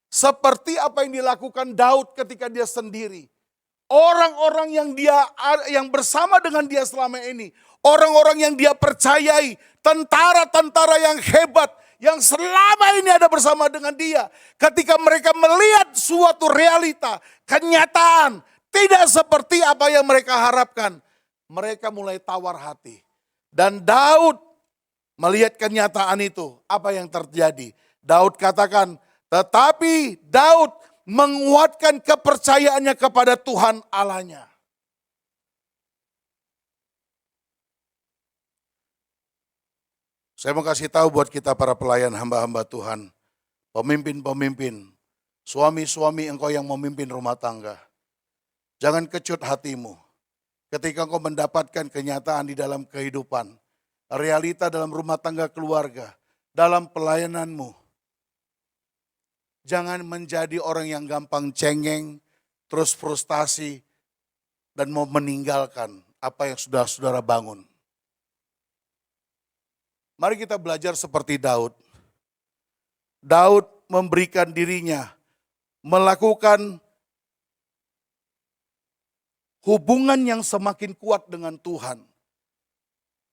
Speaker 1: Seperti apa yang dilakukan Daud ketika dia sendiri. Orang-orang yang bersama dengan dia selama ini. Orang-orang yang dia percayai. Tentara-tentara yang hebat. Yang selama ini ada bersama dengan dia. Ketika mereka melihat suatu realita. Kenyataan. Tidak seperti apa yang mereka harapkan. Mereka mulai tawar hati. Dan Daud melihat kenyataan itu. Apa yang terjadi? Daud katakan, tetapi Daud menguatkan kepercayaannya kepada Tuhan Allahnya. Saya mau kasih tahu buat kita para pelayan hamba-hamba Tuhan. Pemimpin-pemimpin. Suami-suami engkau yang memimpin rumah tangga. Jangan kecut hatimu. Ketika engkau mendapatkan kenyataan di dalam kehidupan, realita dalam rumah tangga keluarga, dalam pelayananmu, jangan menjadi orang yang gampang cengeng, terus frustasi, dan mau meninggalkan apa yang sudah saudara bangun. Mari kita belajar seperti Daud. Daud memberikan dirinya, melakukan hubungan yang semakin kuat dengan Tuhan.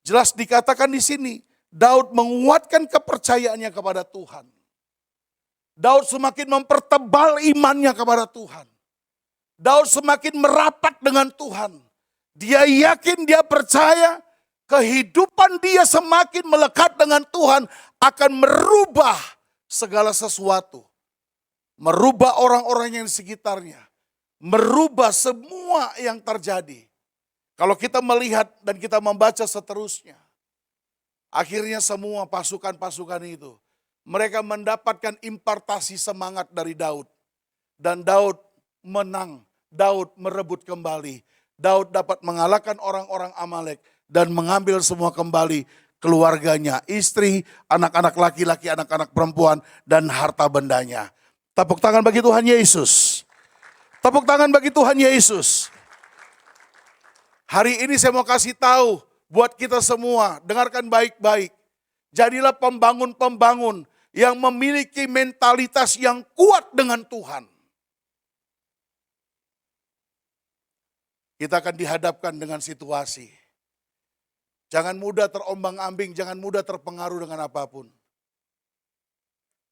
Speaker 1: Jelas dikatakan di sini, Daud menguatkan kepercayaannya kepada Tuhan. Daud semakin mempertebal imannya kepada Tuhan. Daud semakin merapat dengan Tuhan. Dia yakin, dia percaya, kehidupan dia semakin melekat dengan Tuhan akan merubah segala sesuatu. Merubah orang-orang yang di sekitarnya. Merubah semua yang terjadi. Kalau kita melihat dan kita membaca seterusnya. Akhirnya semua pasukan-pasukan itu. Mereka mendapatkan impartasi semangat dari Daud. Dan Daud menang. Daud merebut kembali. Daud dapat mengalahkan orang-orang Amalek. Dan mengambil semua kembali keluarganya. Istri, anak-anak laki-laki, anak-anak perempuan. Dan harta bendanya. Tepuk tangan bagi Tuhan Yesus. Tepuk tangan bagi Tuhan Yesus. Hari ini saya mau kasih tahu buat kita semua, dengarkan baik-baik. Jadilah pembangun-pembangun yang memiliki mentalitas yang kuat dengan Tuhan. kita akan dihadapkan dengan situasi. Jangan mudah terombang-ambing, jangan mudah terpengaruh dengan apapun.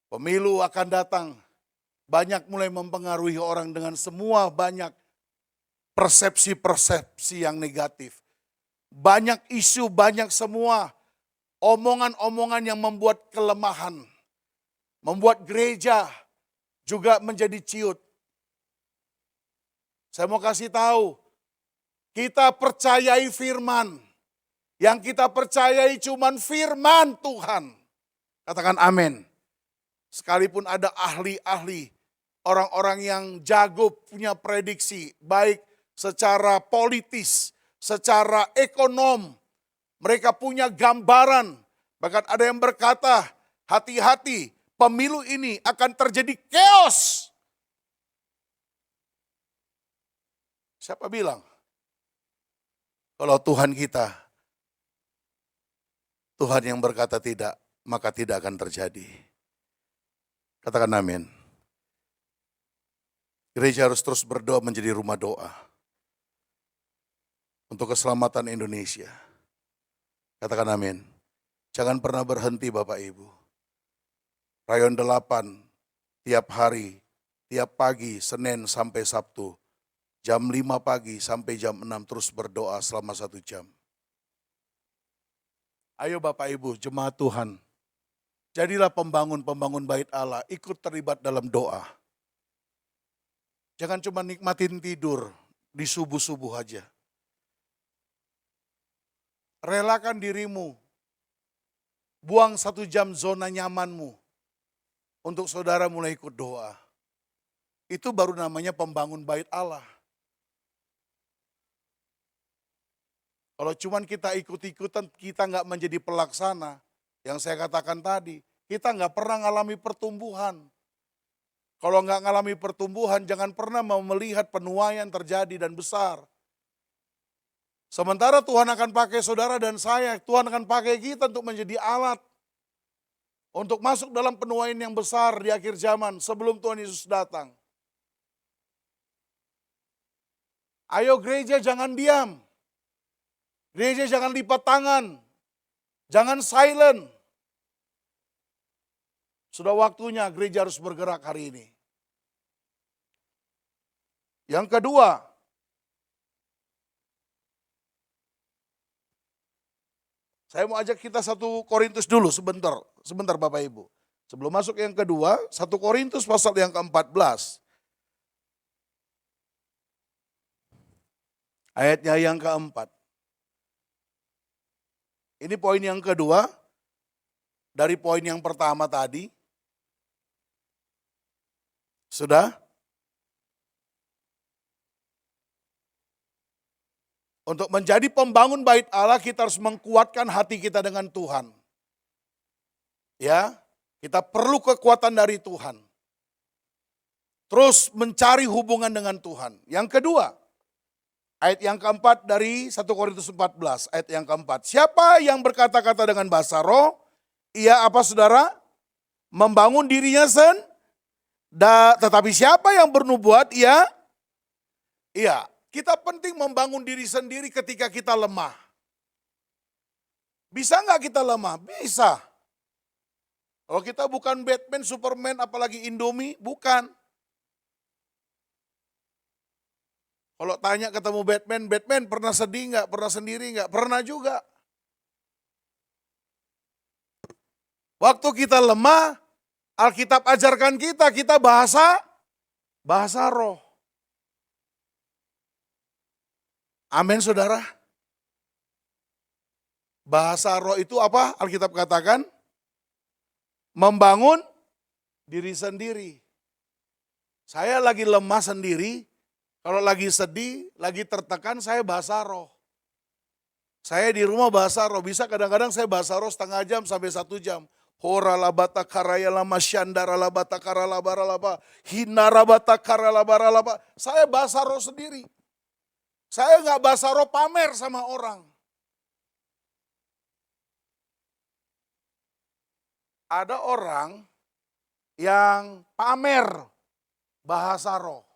Speaker 1: Pemilu akan datang, banyak mulai mempengaruhi orang dengan semua banyak persepsi-persepsi yang negatif. Banyak isu, banyak semua omongan-omongan yang membuat kelemahan. Membuat gereja juga menjadi ciut. Saya mau kasih tahu, kita percayai firman. Yang kita percayai cuman firman Tuhan. Katakan amin. Sekalipun ada ahli-ahli, orang-orang yang jago punya prediksi, baik secara politis, secara ekonom, mereka punya gambaran. Bahkan ada yang berkata, hati-hati, pemilu ini akan terjadi chaos. Siapa bilang? Kalau Tuhan kita, Tuhan yang berkata tidak, maka tidak akan terjadi. Katakan amin. Gereja harus terus berdoa menjadi rumah doa. Untuk keselamatan Indonesia. Katakan amin. Jangan pernah berhenti Bapak Ibu. Rayon 8, tiap hari, tiap pagi, Senin sampai Sabtu. Jam 5 pagi sampai jam 6 terus berdoa selama 1 jam. Ayo Bapak Ibu, jemaat Tuhan. Jadilah pembangun bait Allah, ikut terlibat dalam doa. Jangan cuma nikmatin tidur di subuh-subuh aja. Relakan dirimu, buang 1 jam zona nyamanmu untuk saudara mulai ikut doa. Itu baru namanya pembangun bait Allah. Kalau cuman kita ikut-ikutan, kita nggak menjadi pelaksana. Yang saya katakan tadi, kita nggak pernah ngalami pertumbuhan. Kalau nggak ngalami pertumbuhan, jangan pernah mau melihat penuaian terjadi dan besar. Sementara Tuhan akan pakai saudara dan saya, Tuhan akan pakai kita untuk menjadi alat. Untuk masuk dalam penuaian yang besar di akhir zaman sebelum Tuhan Yesus datang. Ayo gereja jangan diam. Gereja jangan lipat tangan. Jangan silent. Sudah waktunya gereja harus bergerak hari ini. Yang kedua, saya mau ajak kita 1 Korintus dulu sebentar. Sebentar Bapak Ibu. Sebelum masuk yang kedua, 1 Korintus pasal yang ke-14. Ayatnya yang ke-4. Ini poin yang kedua dari poin yang pertama tadi. Sudah? Untuk menjadi pembangun bait Allah kita harus mengkuatkan hati kita dengan Tuhan. Ya, kita perlu kekuatan dari Tuhan. Terus mencari hubungan dengan Tuhan. Yang kedua, ayat yang keempat dari 1 Korintus 14, ayat yang keempat. Siapa yang berkata-kata dengan bahasa roh, ia apa saudara? Membangun dirinya tetapi siapa yang bernubuat, ia kita penting membangun diri sendiri ketika kita lemah. Bisa nggak kita lemah? Bisa. Kalau kita bukan Batman, Superman, apalagi Indomie, bukan. Kalau tanya ketemu Batman pernah sedih nggak? Pernah sendiri nggak? Pernah juga. Waktu kita lemah, Alkitab ajarkan kita bahasa roh. Amin saudara. Bahasa roh itu apa? Alkitab katakan membangun diri sendiri. Saya lagi lemah sendiri, kalau lagi sedih, lagi tertekan saya bahasa roh. Saya di rumah bahasa roh, bisa kadang-kadang saya bahasa roh setengah jam sampai 1 jam. Hora labata karaya lama syandara labata karalabara laba hinara bata karalabara laba. Saya bahasa roh sendiri. Saya nggak bahasa roh pamer sama orang. Ada orang yang pamer bahasa roh.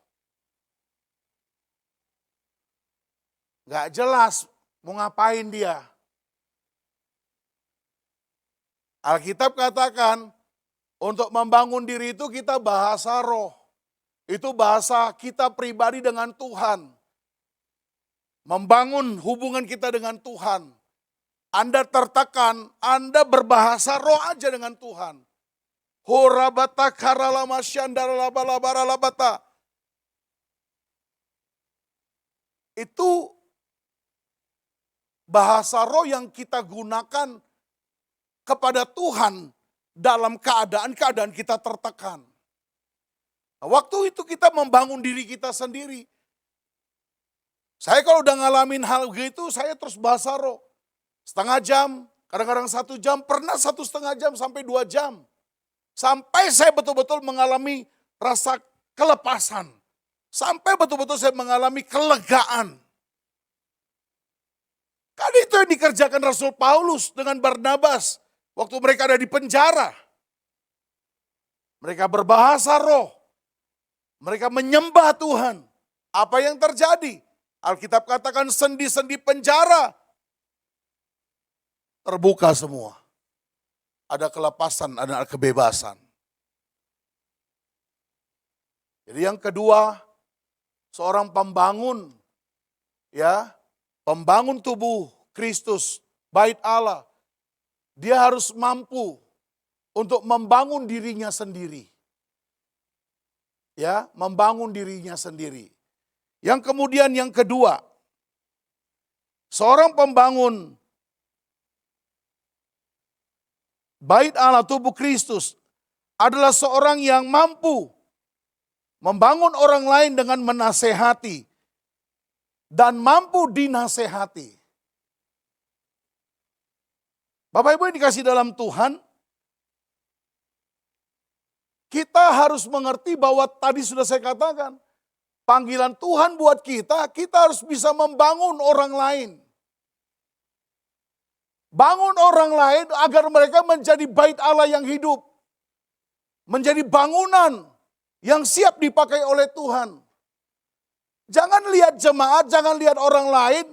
Speaker 1: Gak jelas mau ngapain dia. Alkitab katakan untuk membangun diri itu kita bahasa roh. Itu bahasa kita pribadi dengan Tuhan. Membangun hubungan kita dengan Tuhan. Anda tertekan, Anda berbahasa roh aja dengan Tuhan. Horabata karalama syandara labalabara labata. Itu bahasa roh yang kita gunakan kepada Tuhan dalam keadaan-keadaan kita tertekan. Nah, waktu itu kita membangun diri kita sendiri. Saya kalau udah ngalamin hal gitu, saya terus bahasa roh. Setengah jam, kadang-kadang 1 jam, pernah 1,5 jam sampai 2 jam. Sampai saya betul-betul mengalami rasa kelepasan. Sampai betul-betul saya mengalami kelegaan. Kan itu yang dikerjakan Rasul Paulus dengan Barnabas waktu mereka ada di penjara. Mereka berbahasa roh. Mereka menyembah Tuhan. Apa yang terjadi? Alkitab katakan sendi-sendi penjara terbuka semua. Ada kelepasan, ada kebebasan. Jadi yang kedua, seorang pembangun, ya, pembangun tubuh Kristus, bait Allah, dia harus mampu untuk membangun dirinya sendiri. Ya, membangun dirinya sendiri. Yang kemudian yang kedua, seorang pembangun bait Allah tubuh Kristus adalah seorang yang mampu membangun orang lain dengan menasehati dan mampu dinasehati. Bapak Ibu yang dikasih dalam Tuhan, kita harus mengerti bahwa tadi sudah saya katakan, panggilan Tuhan buat kita harus bisa membangun orang lain. Bangun orang lain agar mereka menjadi bait Allah yang hidup. Menjadi bangunan yang siap dipakai oleh Tuhan. Jangan lihat jemaat, jangan lihat orang lain,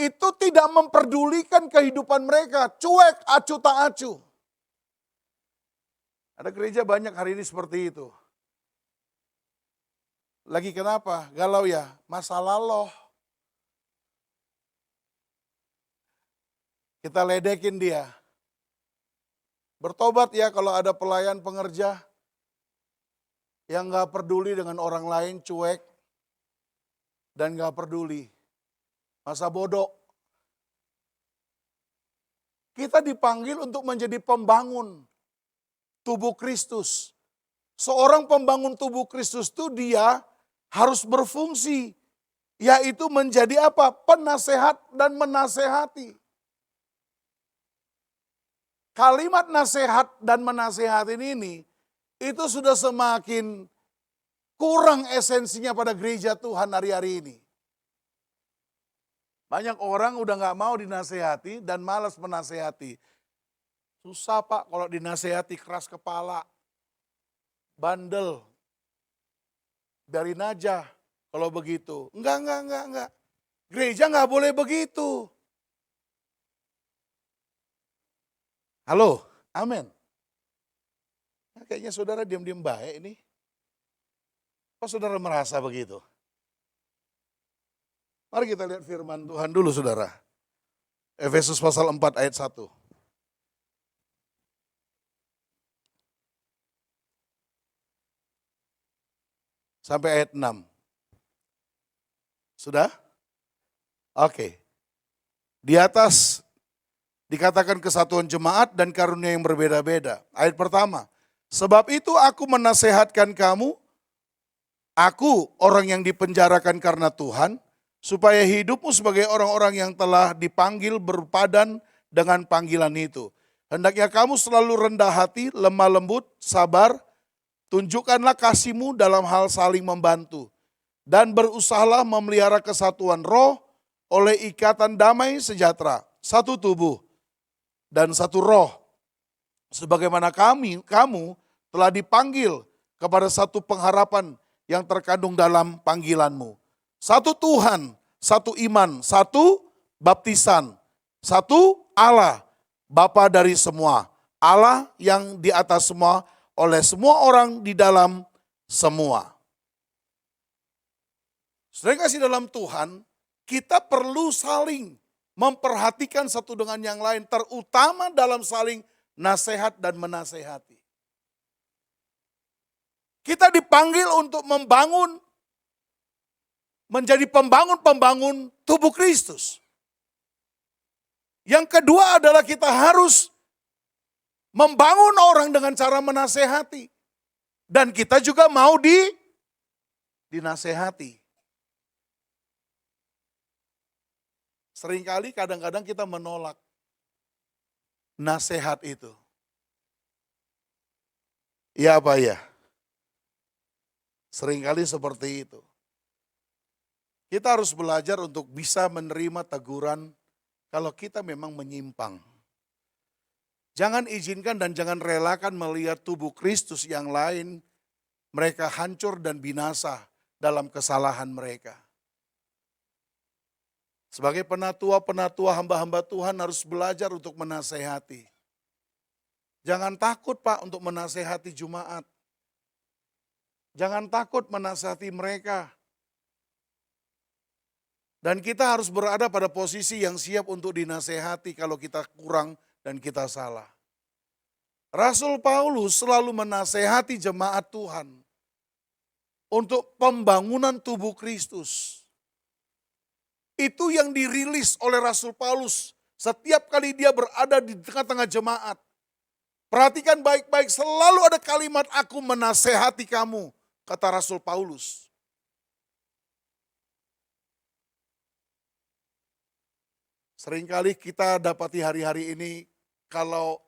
Speaker 1: itu tidak memperdulikan kehidupan mereka. Cuek, acuh tak acuh. Ada gereja banyak hari ini seperti itu. Lagi kenapa? Galau ya? Masalah loh. Kita ledekin dia. Bertobat ya kalau ada pelayan pengerja yang gak peduli dengan orang lain, cuek, dan gak peduli. Masa bodoh. Kita dipanggil untuk menjadi pembangun tubuh Kristus. Seorang pembangun tubuh Kristus itu dia harus berfungsi, yaitu menjadi apa? Penasehat dan menasehati. Kalimat nasihat dan menasehati ini itu sudah semakin kurang esensinya pada gereja Tuhan hari-hari ini. Banyak orang udah gak mau dinasehati dan malas menasehati. Susah Pak kalau dinasehati, keras kepala, bandel. Biarin aja kalau begitu. Enggak. Gereja gak boleh begitu. Halo, amin. Nah, kayaknya saudara diam-diam baik ini. Kok saudara merasa begitu? Mari kita lihat firman Tuhan dulu saudara. Efesus pasal 4 ayat 1. Sampai ayat 6. Sudah? Oke. Di atas dikatakan kesatuan jemaat dan karunia yang berbeda-beda. Ayat pertama. Sebab itu aku menasehatkan kamu, aku orang yang dipenjarakan karena Tuhan, supaya hidupmu sebagai orang-orang yang telah dipanggil berpadan dengan panggilan itu. Hendaknya kamu selalu rendah hati, lemah lembut, sabar, tunjukkanlah kasihmu dalam hal saling membantu. Dan berusahalah memelihara kesatuan roh oleh ikatan damai sejahtera. Satu tubuh dan satu roh. Sebagaimana kamu telah dipanggil kepada satu pengharapan yang terkandung dalam panggilanmu. Satu Tuhan, satu iman, satu baptisan, satu Allah, Bapa dari semua. Allah yang di atas semua, oleh semua orang di dalam semua. Saudara kasih dalam Tuhan, kita perlu saling memperhatikan satu dengan yang lain, terutama dalam saling nasihat dan menasehati. Kita dipanggil untuk membangun, menjadi pembangun-pembangun tubuh Kristus. Yang kedua adalah kita harus membangun orang dengan cara menasehati. Dan kita juga mau dinasehati. Seringkali kadang-kadang kita menolak nasihat itu. Iya apa ya? Seringkali seperti itu. Kita harus belajar untuk bisa menerima teguran kalau kita memang menyimpang. Jangan izinkan dan jangan relakan melihat tubuh Kristus yang lain, mereka hancur dan binasa dalam kesalahan mereka. Sebagai penatua-penatua hamba-hamba Tuhan harus belajar untuk menasehati. Jangan takut Pak untuk menasehati jemaat. Jangan takut menasihati mereka. Dan kita harus berada pada posisi yang siap untuk dinasehati kalau kita kurang dan kita salah. Rasul Paulus selalu menasehati jemaat Tuhan untuk pembangunan tubuh Kristus. Itu yang dirilis oleh Rasul Paulus setiap kali dia berada di tengah-tengah jemaat. Perhatikan baik-baik, selalu ada kalimat aku menasehati kamu, kata Rasul Paulus. Seringkali kita dapati hari-hari ini kalau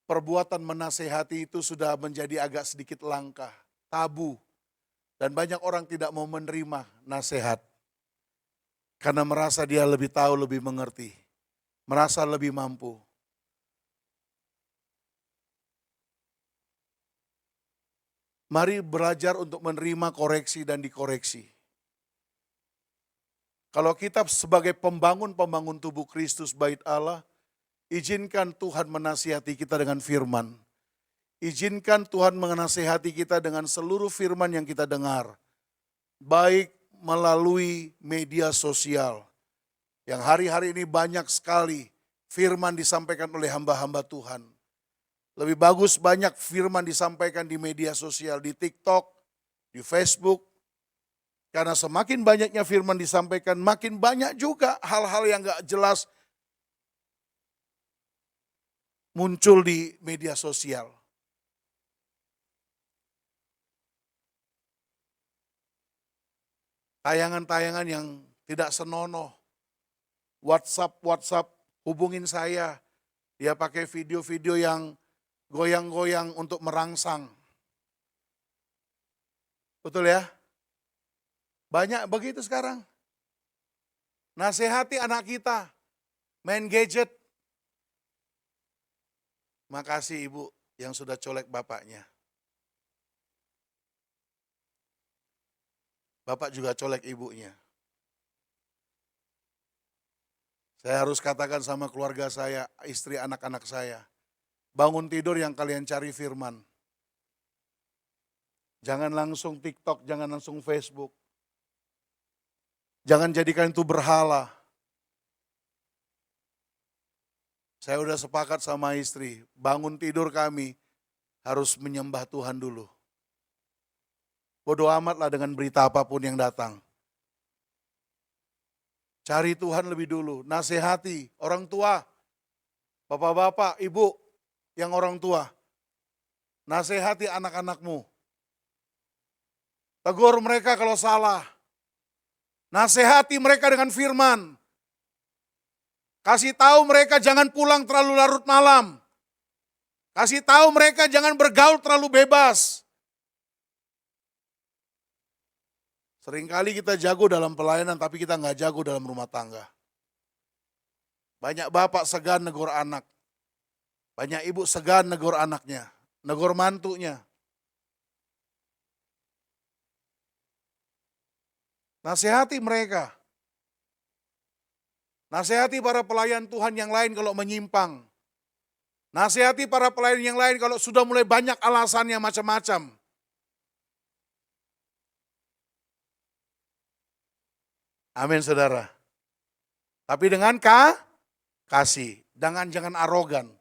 Speaker 1: perbuatan menasehati itu sudah menjadi agak sedikit langka, tabu. Dan banyak orang tidak mau menerima nasihat. Karena merasa dia lebih tahu, lebih mengerti. Merasa lebih mampu. Mari belajar untuk menerima koreksi dan dikoreksi. Kalau kita sebagai pembangun-pembangun tubuh Kristus bait Allah, izinkan Tuhan menasihati kita dengan firman. Izinkan Tuhan menasihati kita dengan seluruh firman yang kita dengar. Baik melalui media sosial. Yang hari-hari ini banyak sekali firman disampaikan oleh hamba-hamba Tuhan. Lebih bagus banyak firman disampaikan di media sosial, di TikTok, di Facebook. Karena semakin banyaknya firman disampaikan, makin banyak juga hal-hal yang gak jelas muncul di media sosial. Tayangan-tayangan yang tidak senonoh. WhatsApp, hubungin saya. Dia pakai video-video yang goyang-goyang untuk merangsang. Betul ya? Banyak begitu sekarang. Nasihati anak kita, main gadget. Makasih ibu yang sudah colek bapaknya. Bapak juga colek ibunya. Saya harus katakan sama keluarga saya, istri anak-anak saya. Bangun tidur yang kalian cari firman. Jangan langsung TikTok, jangan langsung Facebook. Jangan jadikan itu berhala. Saya udah sepakat sama istri, bangun tidur kami harus menyembah Tuhan dulu. Bodoh amatlah dengan berita apapun yang datang. Cari Tuhan lebih dulu, nasihati orang tua, bapak-bapak, ibu yang orang tua. Nasihati anak-anakmu. Tegur mereka kalau salah. Nasihati mereka dengan firman. Kasih tahu mereka jangan pulang terlalu larut malam. Kasih tahu mereka jangan bergaul terlalu bebas. Seringkali kita jago dalam pelayanan tapi kita nggak jago dalam rumah tangga. Banyak bapak segan negur anak. Banyak ibu segan negur anaknya, negur mantunya. Nasihati mereka. Nasihati para pelayan Tuhan yang lain kalau menyimpang. Nasihati para pelayan yang lain kalau sudah mulai banyak alasannya macam-macam. Amin saudara. Tapi dengan kasih. Jangan arogan.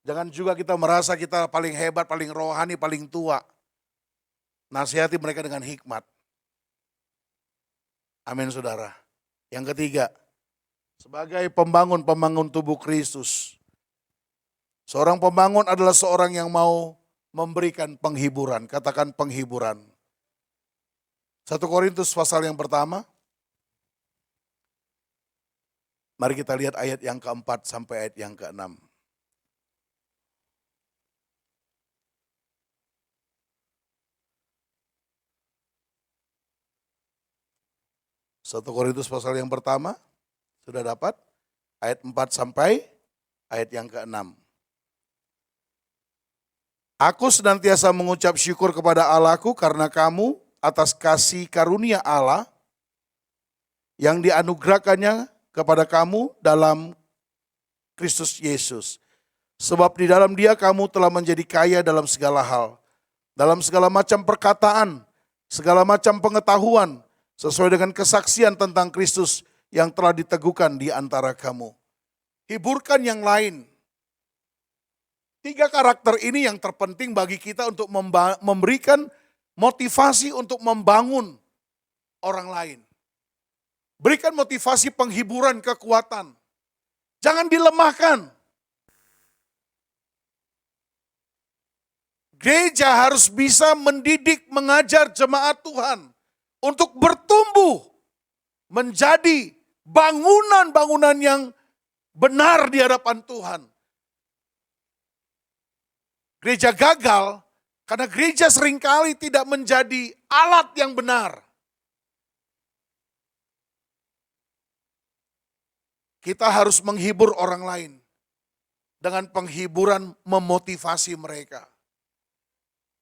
Speaker 1: Jangan juga kita merasa kita paling hebat, paling rohani, paling tua. Nasihati mereka dengan hikmat. Amin saudara. Yang ketiga, sebagai pembangun tubuh Kristus. Seorang pembangun adalah seorang yang mau memberikan penghiburan. Katakan penghiburan. 1 Korintus pasal yang pertama. Mari kita lihat ayat yang keempat sampai ayat yang keenam. Satu Korintus pasal yang pertama, sudah dapat? Ayat 4 sampai ayat yang keenam. Aku senantiasa mengucap syukur kepada Allahku karena kamu atas kasih karunia Allah yang dianugerahkannya kepada kamu dalam Kristus Yesus. Sebab di dalam Dia kamu telah menjadi kaya dalam segala hal, dalam segala macam perkataan, segala macam pengetahuan, sesuai dengan kesaksian tentang Kristus yang telah diteguhkan di antara kamu. Hiburkan yang lain. 3 karakter ini yang terpenting bagi kita untuk memberikan motivasi untuk membangun orang lain. Berikan motivasi penghiburan, kekuatan. Jangan dilemahkan. Gereja harus bisa mendidik, mengajar jemaat Tuhan untuk bertumbuh menjadi bangunan-bangunan yang benar di hadapan Tuhan. Gereja gagal karena gereja seringkali tidak menjadi alat yang benar. Kita harus menghibur orang lain dengan penghiburan memotivasi mereka.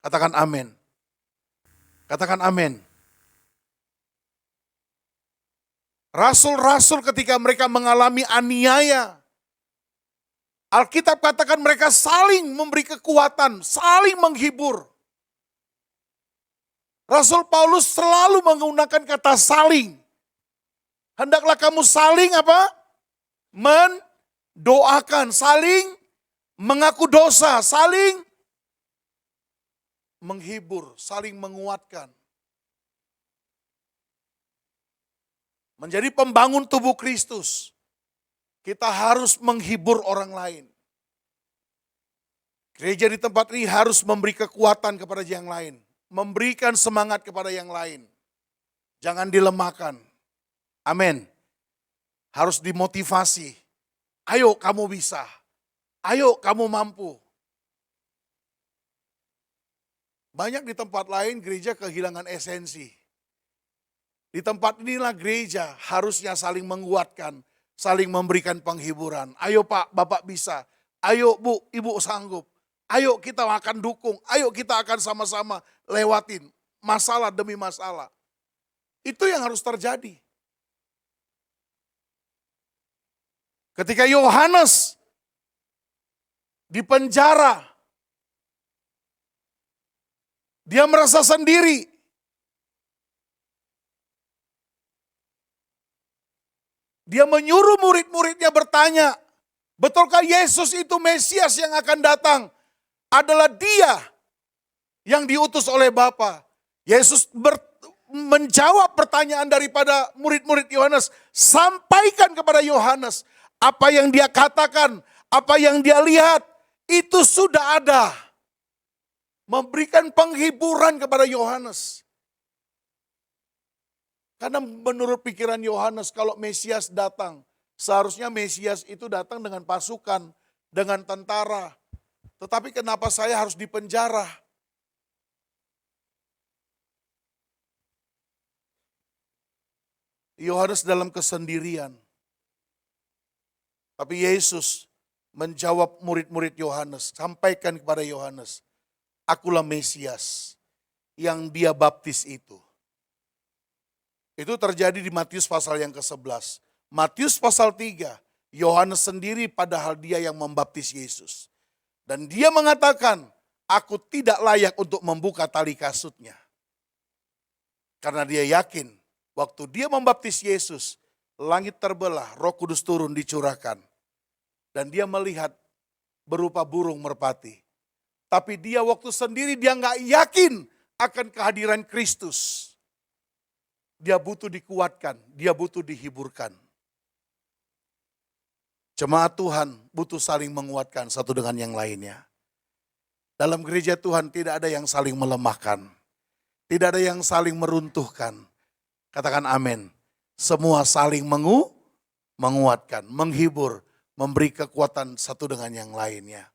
Speaker 1: Katakan amin. Katakan amin. Rasul-rasul ketika mereka mengalami aniaya, Alkitab katakan mereka saling memberi kekuatan, saling menghibur. Rasul Paulus selalu menggunakan kata saling. Hendaklah kamu saling apa? Mendoakan, saling mengaku dosa, saling menghibur, saling menguatkan. Menjadi pembangun tubuh Kristus, kita harus menghibur orang lain. Gereja di tempat ini harus memberi kekuatan kepada yang lain. Memberikan semangat kepada yang lain. Jangan dilemahkan. Amin. Harus dimotivasi. Ayo kamu bisa. Ayo kamu mampu. Banyak di tempat lain gereja kehilangan esensi. Di tempat inilah gereja harusnya saling menguatkan, saling memberikan penghiburan. Ayo Pak, Bapak bisa. Ayo Bu, Ibu sanggup. Ayo kita akan dukung. Ayo kita akan sama-sama lewatin masalah demi masalah. Itu yang harus terjadi. Ketika Yohanes di penjara, dia merasa sendiri. Dia menyuruh murid-muridnya bertanya, betulkah Yesus itu Mesias yang akan datang? Adalah Dia yang diutus oleh Bapa. Yesus menjawab pertanyaan daripada murid-murid Yohanes. Sampaikan kepada Yohanes apa yang dia katakan, apa yang dia lihat, itu sudah ada. Memberikan penghiburan kepada Yohanes. Karena menurut pikiran Yohanes kalau Mesias datang, seharusnya Mesias itu datang dengan pasukan, dengan tentara. Tetapi kenapa saya harus dipenjara? Yohanes dalam kesendirian. Tapi Yesus menjawab murid-murid Yohanes, sampaikan kepada Yohanes, akulah Mesias yang dia baptis itu. Itu terjadi di Matius pasal yang ke-11. Matius pasal 3, Yohanes sendiri padahal dia yang membaptis Yesus. Dan dia mengatakan, aku tidak layak untuk membuka tali kasutnya. Karena dia yakin, waktu dia membaptis Yesus, langit terbelah, Roh Kudus turun dicurahkan. Dan dia melihat berupa burung merpati. Tapi dia waktu sendiri dia nggak yakin akan kehadiran Kristus. Dia butuh dikuatkan, dia butuh dihiburkan. Jemaat Tuhan butuh saling menguatkan satu dengan yang lainnya. Dalam gereja Tuhan tidak ada yang saling melemahkan. Tidak ada yang saling meruntuhkan. Katakan amin. Semua saling menguatkan, menghibur, memberi kekuatan satu dengan yang lainnya.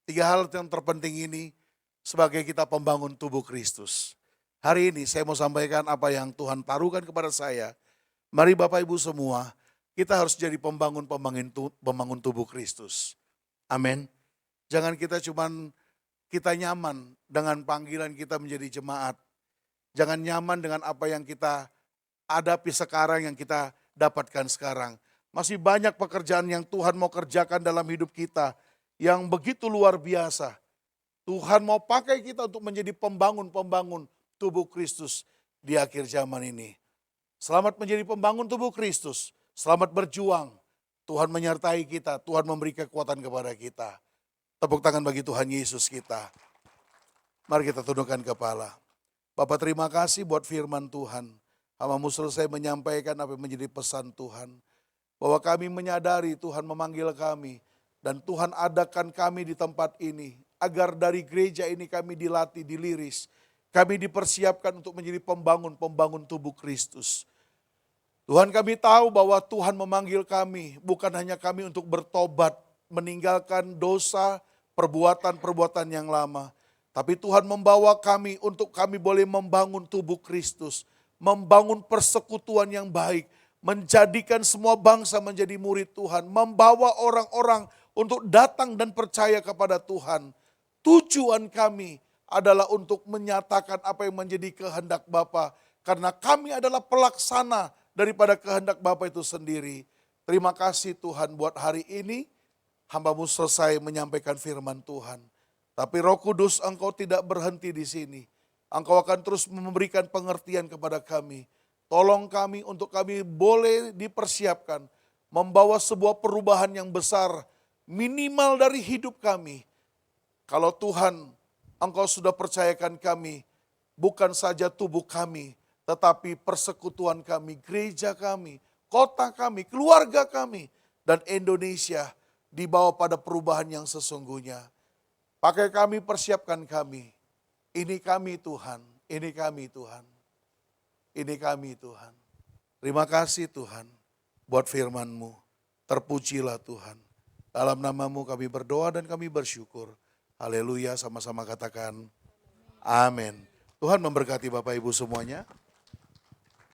Speaker 1: 3 hal yang terpenting ini sebagai kita pembangun tubuh Kristus. Hari ini saya mau sampaikan apa yang Tuhan taruhkan kepada saya. Mari Bapak Ibu semua, kita harus jadi pembangun tubuh Kristus. Amin. Jangan kita nyaman dengan panggilan kita menjadi jemaat. Jangan nyaman dengan apa yang kita hadapi sekarang, yang kita dapatkan sekarang. Masih banyak pekerjaan yang Tuhan mau kerjakan dalam hidup kita yang begitu luar biasa. Tuhan mau pakai kita untuk menjadi pembangun tubuh Kristus di akhir zaman ini. Selamat menjadi pembangun tubuh Kristus. Selamat berjuang. Tuhan menyertai kita. Tuhan memberi kekuatan kepada kita. Tepuk tangan bagi Tuhan Yesus kita. Mari kita tundukkan kepala. Bapak terima kasih buat firman Tuhan. Hamba-Mu selesai menyampaikan apa yang menjadi pesan Tuhan. Bahwa kami menyadari Tuhan memanggil kami. Dan Tuhan adakan kami di tempat ini. Agar dari gereja ini kami dilatih, diliris. Kami dipersiapkan untuk menjadi pembangun tubuh Kristus. Tuhan kami tahu bahwa Tuhan memanggil kami. Bukan hanya kami untuk bertobat. Meninggalkan dosa, perbuatan-perbuatan yang lama. Tapi Tuhan membawa kami untuk kami boleh membangun tubuh Kristus. Membangun persekutuan yang baik. Menjadikan semua bangsa menjadi murid Tuhan. Membawa orang-orang untuk datang dan percaya kepada Tuhan. Tujuan kami adalah untuk menyatakan apa yang menjadi kehendak Bapa. Karena kami adalah pelaksana daripada kehendak Bapa itu sendiri. Terima kasih Tuhan buat hari ini. Hamba-Mu selesai menyampaikan firman Tuhan. Tapi Roh Kudus Engkau tidak berhenti di sini. Engkau akan terus memberikan pengertian kepada kami. Tolong kami untuk kami boleh dipersiapkan. Membawa sebuah perubahan yang besar. Minimal dari hidup kami. Kalau Tuhan Engkau sudah percayakan kami. Bukan saja tubuh kami. Tetapi persekutuan kami, gereja kami, kota kami, keluarga kami. Dan Indonesia dibawa pada perubahan yang sesungguhnya. Pakai kami, persiapkan kami. Ini kami Tuhan, ini kami Tuhan. Ini kami Tuhan. Terima kasih Tuhan buat firman-Mu. Terpujilah Tuhan. Dalam nama-Mu kami berdoa dan kami bersyukur. Haleluya, sama-sama katakan amin. Tuhan memberkati Bapak Ibu semuanya.